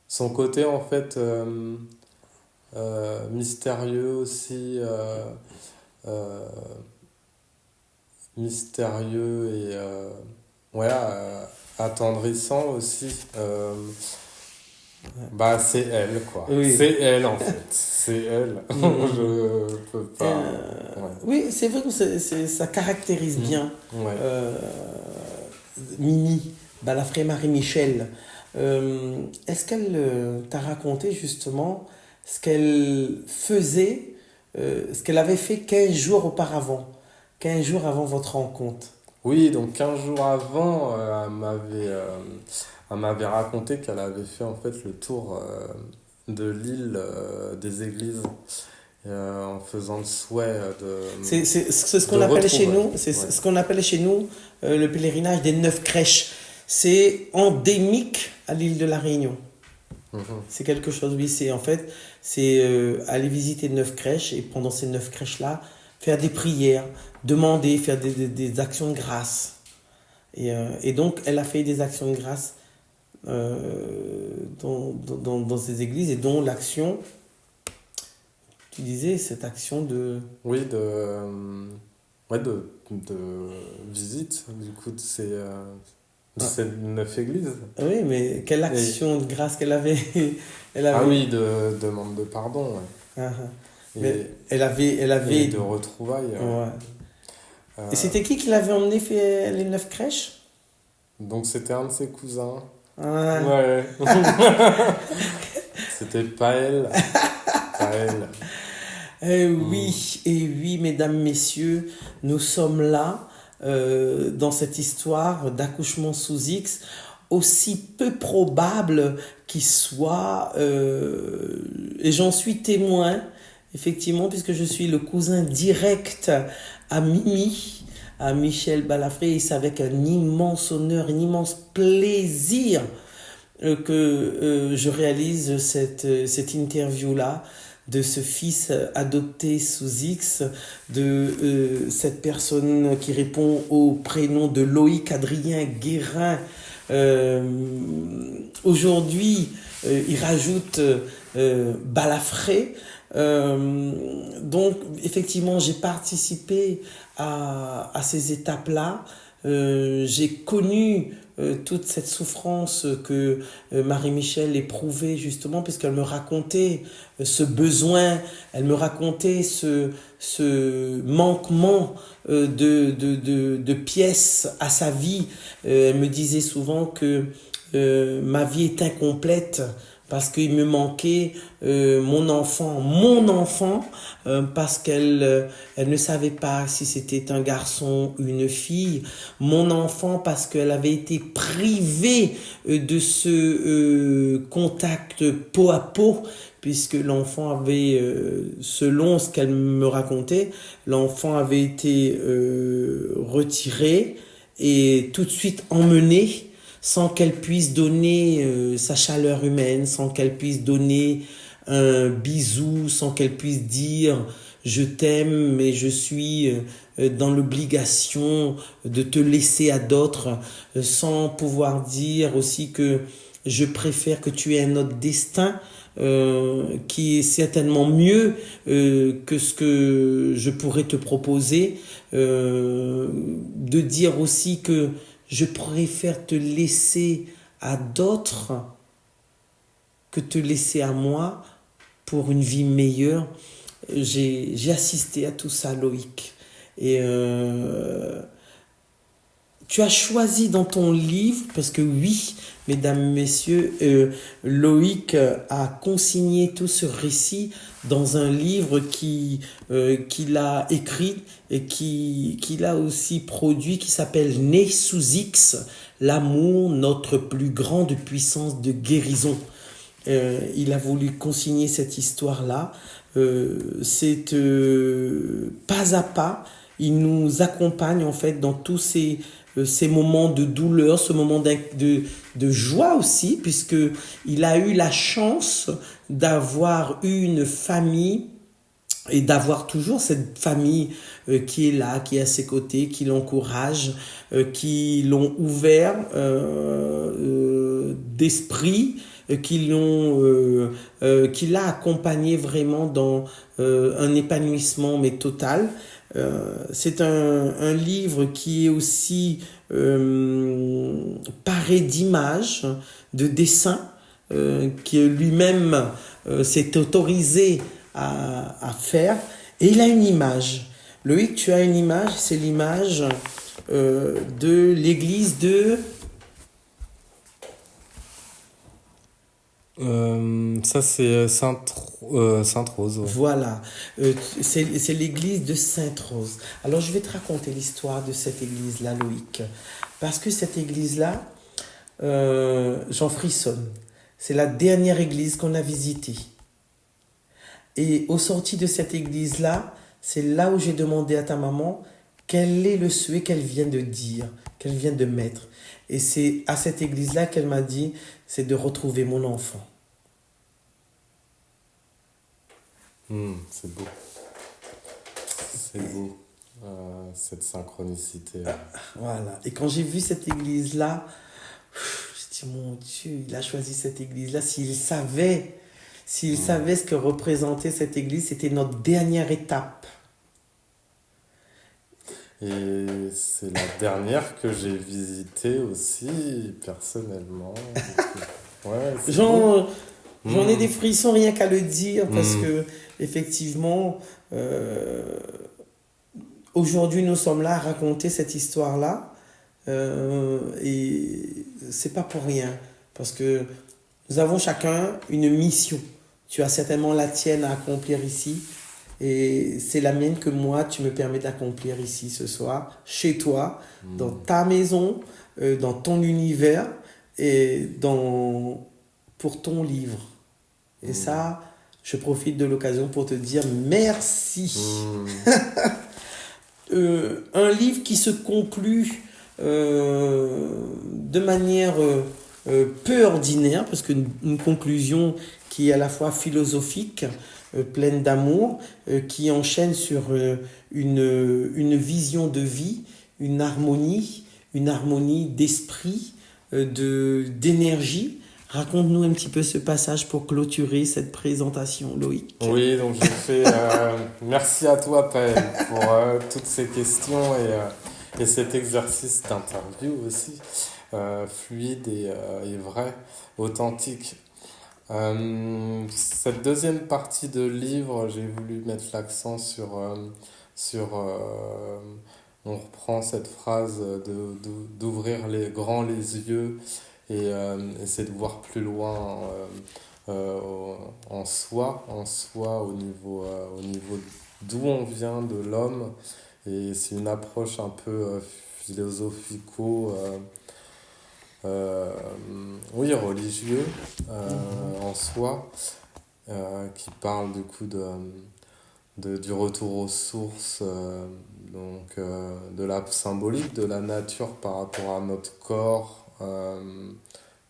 son côté, en fait, mystérieux aussi. Euh, Mystérieux et ouais, attendrissant aussi. Bah, c'est elle, quoi. Oui. C'est elle, en fait. C'est elle. Je peux pas. Ouais. Oui, c'est vrai que ça caractérise bien Ouais. Mimi, Balafré Marie-Michel. Est-ce qu'elle t'a raconté justement ce qu'elle faisait, ce qu'elle avait fait 15 jours auparavant, 15 jours avant votre rencontre? Oui, donc 15 jours avant, elle m'avait raconté qu'elle avait fait en fait le tour de l'île des églises en faisant le souhait C'est ce qu'on de appelle chez retrouver. nous, c'est Ouais. ce qu'on appelle chez nous le pèlerinage des 9 crèches. C'est endémique à l'île de la Réunion. Mhm. C'est quelque chose, oui, c'est aller visiter 9 crèches et pendant ces 9 crèches-là, faire des prières, demander, faire des actions de grâce. Et donc, elle a fait des actions de grâce dans ces églises et dont l'action, tu disais, cette action de... Oui, de visite du coup de ces 9 églises. Oui, mais quelle action de grâce qu'elle avait. Elle Ah avait... oui, de demande de pardon, ouais. Ah, ah. Et, Mais elle et avait... de retrouvailles. Ouais. Et c'était qui l'avait emmené faire les 9 crèches? Donc c'était un de ses cousins. Ah. Ouais. C'était pas elle. Pas elle. Oui, mesdames, messieurs, nous sommes là dans cette histoire d'accouchement sous X, aussi peu probable qu'il soit, et j'en suis témoin, effectivement, puisque je suis le cousin direct à Mimi, à Michel Balafré, et c'est avec un immense honneur, un immense plaisir que je réalise cette interview-là de ce fils adopté sous X, de cette personne qui répond au prénom de Loïc Adrien Guérin. Aujourd'hui, il rajoute Balafré. Donc, effectivement, j'ai participé à ces étapes-là. J'ai connu toute cette souffrance que Marie-Michel éprouvait justement, puisqu'elle me racontait ce besoin, elle me racontait ce manquement de pièces à sa vie. Elle me disait souvent que ma vie est incomplète parce qu'il me manquait mon enfant, parce elle ne savait pas si c'était un garçon ou une fille, mon enfant parce qu'elle avait été privée de ce contact peau à peau, puisque l'enfant avait, selon ce qu'elle me racontait, l'enfant avait été retiré et tout de suite emmené sans qu'elle puisse donner sa chaleur humaine, sans qu'elle puisse donner un bisou, sans qu'elle puisse dire je t'aime mais je suis dans l'obligation de te laisser à d'autres, sans pouvoir dire aussi que je préfère que tu aies un autre destin qui est certainement mieux que ce que je pourrais te proposer, de dire aussi que je préfère te laisser à d'autres que te laisser à moi pour une vie meilleure. J'ai assisté à tout ça, Loïc. Et tu as choisi dans ton livre, parce que oui, mesdames, messieurs, Loïc a consigné tout ce récit dans un livre qu'il a écrit et qu'il a aussi produit, qui s'appelle Né sous X, l'amour, notre plus grande puissance de guérison. Il a voulu consigner cette histoire-là. C'est pas à pas, il nous accompagne en fait dans tous ces moments de douleur, ce moment de joie aussi, puisque il a eu la chance d'avoir eu une famille et d'avoir toujours cette famille qui est là, qui est à ses côtés, qui l'encourage, qui l'ont ouvert d'esprit, qui l'a accompagné vraiment dans un épanouissement mais total. C'est un livre qui est aussi paré d'images, de dessins, qui lui-même s'est autorisé à faire. Et il a une image. Loïc, tu as une image, c'est l'image de l'église de... Ça, c'est Sainte-Rose. Ouais. Voilà, c'est l'église de Sainte-Rose. Alors, je vais te raconter l'histoire de cette église-là, Loïc. Parce que cette église-là, j'en frissonne. C'est la dernière église qu'on a visitée. Et au sorti de cette église-là, c'est là où j'ai demandé à ta maman quel est le souhait qu'elle vient de dire, qu'elle vient de mettre. Et c'est à cette église-là qu'elle m'a dit, c'est de retrouver mon enfant. C'est beau. C'est beau. Cette synchronicité. Voilà. Et quand j'ai vu cette église-là, je dis, mon Dieu, il a choisi cette église-là. S'il savait ce que représentait cette église, c'était notre dernière étape. Et c'est la dernière que j'ai visitée aussi, personnellement. Ouais, j'en ai des frissons rien qu'à le dire, parce que, effectivement, aujourd'hui, nous sommes là à raconter cette histoire-là. Et c'est pas pour rien, parce que nous avons chacun une mission. Tu as certainement la tienne à accomplir ici, et c'est la mienne que moi, tu me permets d'accomplir ici ce soir, chez toi, dans ta maison, dans ton univers, et pour ton livre. Et ça, je profite de l'occasion pour te dire merci. Un livre qui se conclut de manière peu ordinaire, parce qu'une conclusion qui est à la fois philosophique, pleine d'amour, qui enchaîne sur une vision de vie, une harmonie d'esprit, d'énergie. Raconte-nous un petit peu ce passage pour clôturer cette présentation, Loïc. Oui, donc je fais merci à toi, Paël, pour toutes ces questions et cet exercice d'interview aussi. fluide et vrai, authentique. Cette deuxième partie de livre, j'ai voulu mettre l'accent sur on reprend cette phrase d'ouvrir grand les yeux et c'est de voir plus loin en soi au niveau d'où on vient, de l'homme. Et c'est une approche un peu philosophico, euh, oui, religieux en soi, qui parle du coup du retour aux sources, de la symbolique de la nature par rapport à notre corps,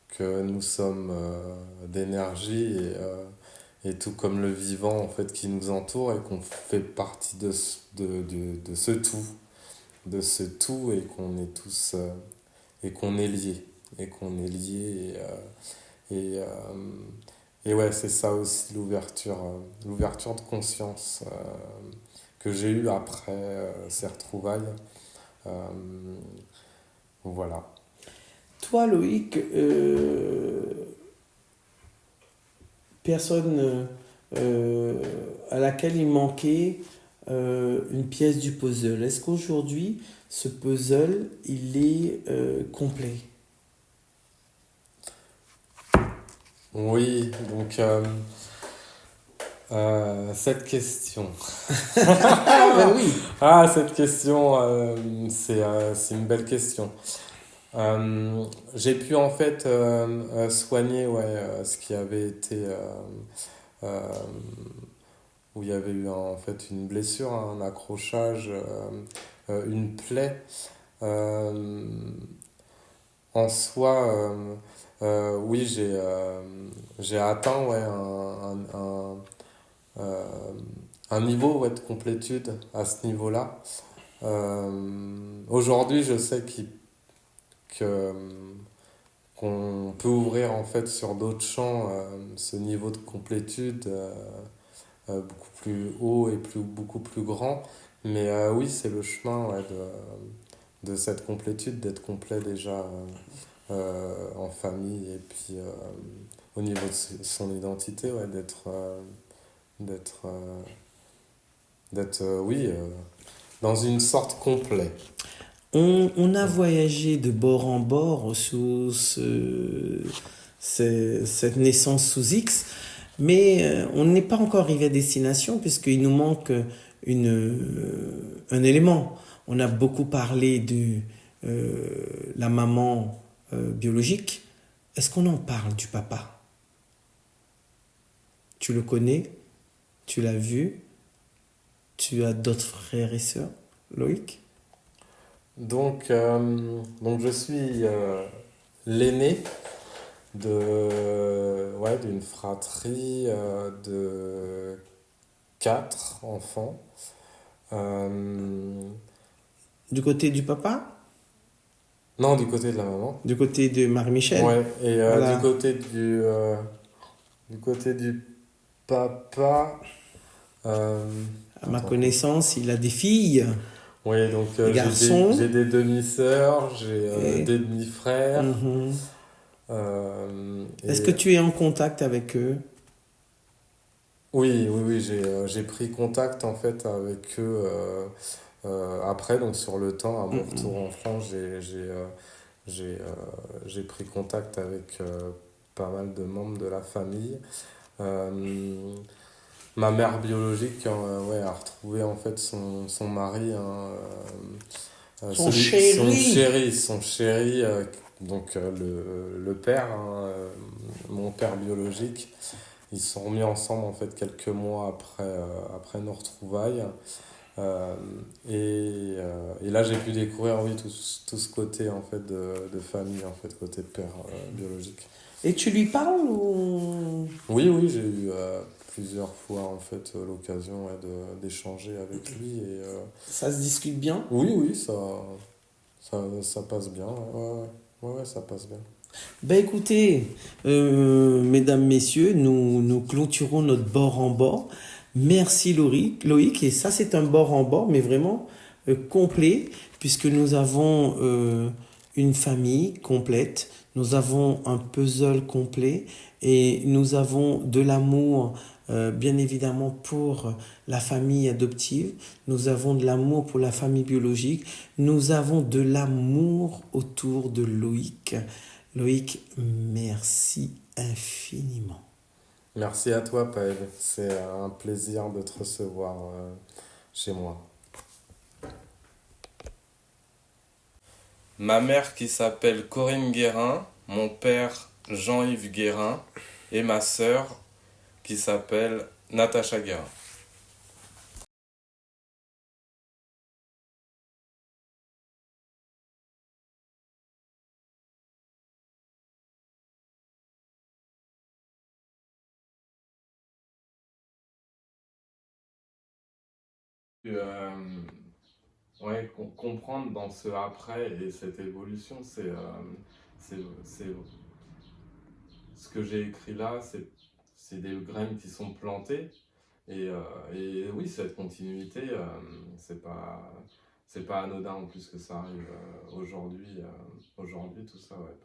que nous sommes d'énergie et tout comme le vivant en fait qui nous entoure et qu'on fait partie de de ce tout et qu'on est tous et qu'on est liés et qu'on est liés et, et ouais c'est ça aussi l'ouverture de conscience que j'ai eue après ces retrouvailles. Euh, voilà. Toi, Loïc, personne à laquelle il manquait une pièce du puzzle. Est-ce qu'aujourd'hui, ce puzzle, il est complet? Oui, donc cette question. Ah ben oui. Ah, cette question, c'est une belle question. J'ai pu en fait soigner ouais, ce qui avait été euh, où il y avait eu en fait une blessure, un accrochage, une plaie. Euh, En soi, oui, j'ai atteint ouais, euh, un niveau ouais, de complétude à ce niveau-là. Aujourd'hui, je sais que, qu'on peut ouvrir en fait sur d'autres champs ce niveau de complétude beaucoup plus haut et beaucoup plus grand. Mais oui, c'est le chemin ouais, de cette complétude, d'être complet déjà en famille et puis au niveau de son identité, ouais, d'être, oui, dans une sorte complet. On a voyagé de bord en bord sous cette naissance sous X, mais on n'est pas encore arrivé à destination puisqu'il nous manque un élément. On a beaucoup parlé de la maman biologique. Est-ce qu'on en parle du papa? Tu le connais? Tu l'as vu? Tu as d'autres frères et sœurs, Loïc? Donc je suis l'aîné ouais, d'une fratrie de quatre enfants. Euh, Du côté du papa? non, du côté de la maman. Du côté de Marie-Michel? Ouais, et Voilà. du côté du papa. euh, À ma attends. connaissance, il a des filles, Oui, donc des garçons. j'ai des demi-sœurs, j'ai Et, des demi-frères. Mhm. Est-ce que Et tu es en contact avec eux? oui, j'ai pris contact en fait avec eux après, donc sur le temps, à mon retour en France, j'ai pris contact avec pas mal de membres de la famille. Euh, Ma mère biologique ouais, a retrouvé en fait son mari, hein, Son chéri. son chéri donc le père, hein, mon père biologique. Ils se sont remis ensemble en fait quelques mois après nos retrouvailles. Euh, et là j'ai pu découvrir oui, tout ce côté en fait de famille, en fait, côté père biologique. Et tu lui parles ou... Oui, j'ai eu plusieurs fois en fait l'occasion ouais, d'échanger avec lui et Ça se discute bien? oui, ça passe bien. Ouais, ça passe bien. Ben écoutez, mesdames, messieurs, nous clôturons notre bord en bord. Merci Loïc. Loïc, et ça c'est un bord en bord, mais vraiment complet, puisque nous avons une famille complète, nous avons un puzzle complet et nous avons de l'amour, bien évidemment, pour la famille adoptive, nous avons de l'amour pour la famille biologique, nous avons de l'amour autour de Loïc. Loïc, merci infiniment. Merci à toi, Paël. C'est un plaisir de te recevoir chez moi. Ma mère qui s'appelle Corinne Guérin, mon père Jean-Yves Guérin et ma sœur qui s'appelle Natacha Guérin. Euh, ouais, comprendre dans ce après et cette évolution, c'est ce que j'ai écrit là, c'est des graines qui sont plantées. Et oui, cette continuité, c'est pas anodin en plus que ça arrive aujourd'hui, tout ça, ouais,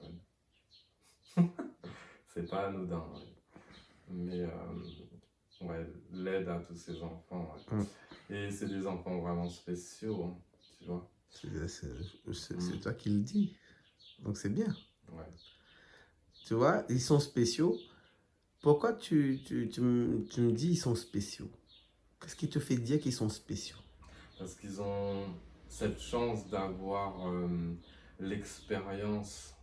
c'est pas anodin, ouais. Mais ouais, l'aide à tous ces enfants, ouais. Et c'est des enfants vraiment spéciaux, hein, tu vois. C'est toi qui le dis, donc c'est bien. Ouais. Tu vois, ils sont spéciaux. Pourquoi tu me dis ils sont spéciaux? Qu'est-ce qui te fait dire qu'ils sont spéciaux? Parce qu'ils ont cette chance d'avoir l'expérience,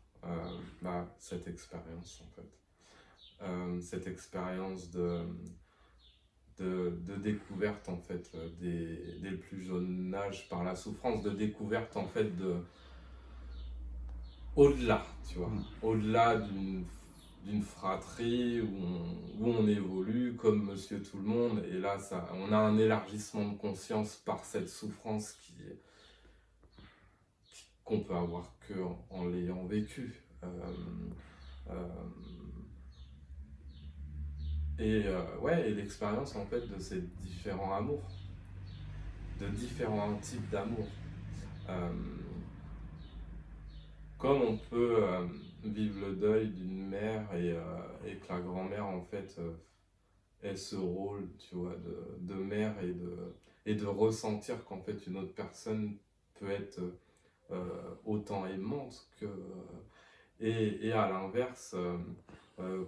cette expérience en fait. Cette expérience de découverte en fait dès le plus jeune âge par la souffrance, de découverte en fait de au-delà, tu vois, au-delà d'une fratrie où on évolue comme monsieur tout le monde, et là on a un élargissement de conscience par cette souffrance qu'on peut avoir que en l'ayant vécu. Euh, ouais, et l'expérience en fait de ces différents amours, de différents types d'amour. Euh, Comme on peut vivre le deuil d'une mère et que la grand-mère en fait ait ce rôle, tu vois, de mère et de ressentir qu'en fait une autre personne peut être autant aimante que et à l'inverse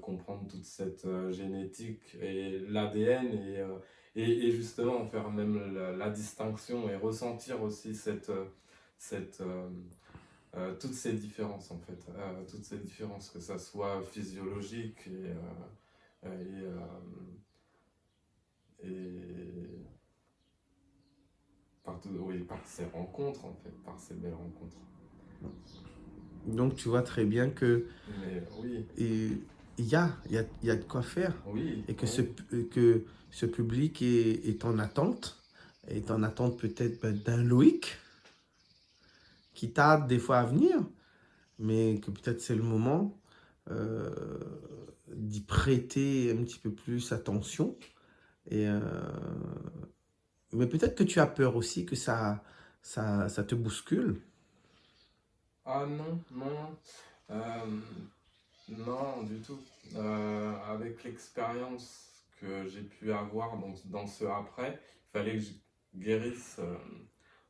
comprendre toute cette génétique et l'ADN et justement faire même la distinction et ressentir aussi cette toutes ces différences en fait, toutes ces différences, que ça soit physiologique et oui, par ces rencontres en fait, par ces belles rencontres. Donc tu vois très bien que Mais oui, il y a de quoi faire oui, et oui. que ce public est en attente peut-être d'un Loïc qui tarde des fois à venir, mais que peut-être c'est le moment euh, d'y prêter un petit peu plus attention. Et, mais peut-être que tu as peur aussi que ça te bouscule. Ah non, non, euh, non, du tout. Avec l'expérience que j'ai pu avoir donc, dans ce après, il fallait que je guérisse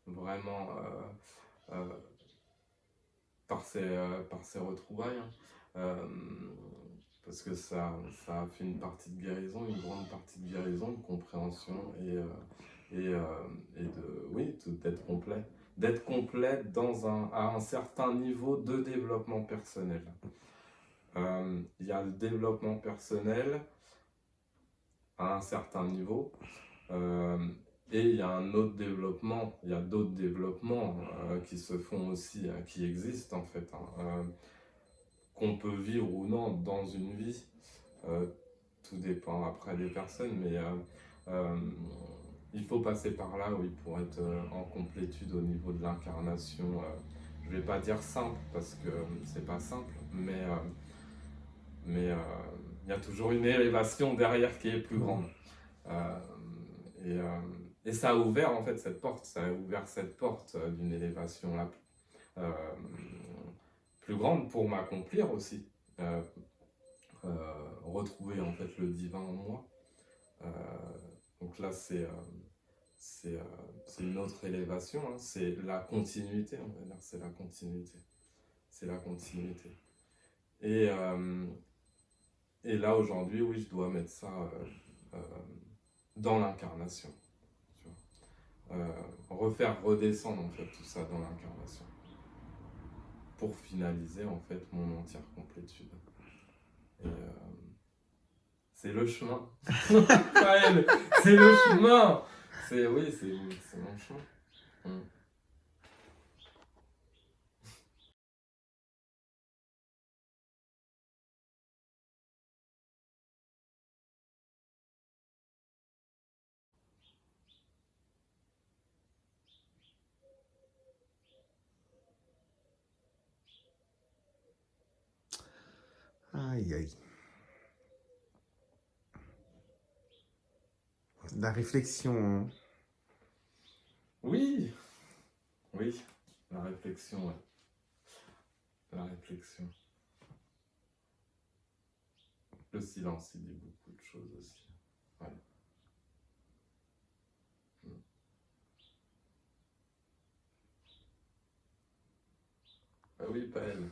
vraiment par ces retrouvailles, hein. Euh, Parce que ça a fait une partie de guérison, une grande partie de guérison, de compréhension et de, oui, d'être complet. D'être complet à un certain niveau de développement personnel. Il y a le développement personnel à un certain niveau. euh, et il y a un autre développement, il y a d'autres développements qui se font aussi, qui existent en fait, hein, qu'on peut vivre ou non dans une vie. Euh, Tout dépend après des personnes, mais euh, il faut passer par là, oui, pour être en complétude au niveau de l'incarnation. Je vais pas dire simple parce que c'est pas simple, mais il y a toujours une élévation derrière qui est plus grande. Euh, et, euh, et ça a ouvert en fait cette porte, ça a ouvert cette porte d'une élévation là. Euh, plus grande pour m'accomplir aussi. Euh, Retrouver en fait le divin en moi. Euh, donc là, c'est une autre élévation, hein. C'est la continuité, on va dire, c'est la continuité. C'est la continuité. Et, euh, et là, aujourd'hui, oui, je dois mettre ça euh, dans l'incarnation. Tu vois. Refaire redescendre en fait tout ça dans l'incarnation. Pour finaliser en fait mon entière complétude. Et c'est le chemin. C'est le chemin. Oui, c'est mon chemin. Mm. Aïe, aïe. La réflexion, hein. Oui, oui, la réflexion, ouais. La réflexion. Le silence, il dit beaucoup de choses aussi. Ouais. Mm. Bah oui, pas elle.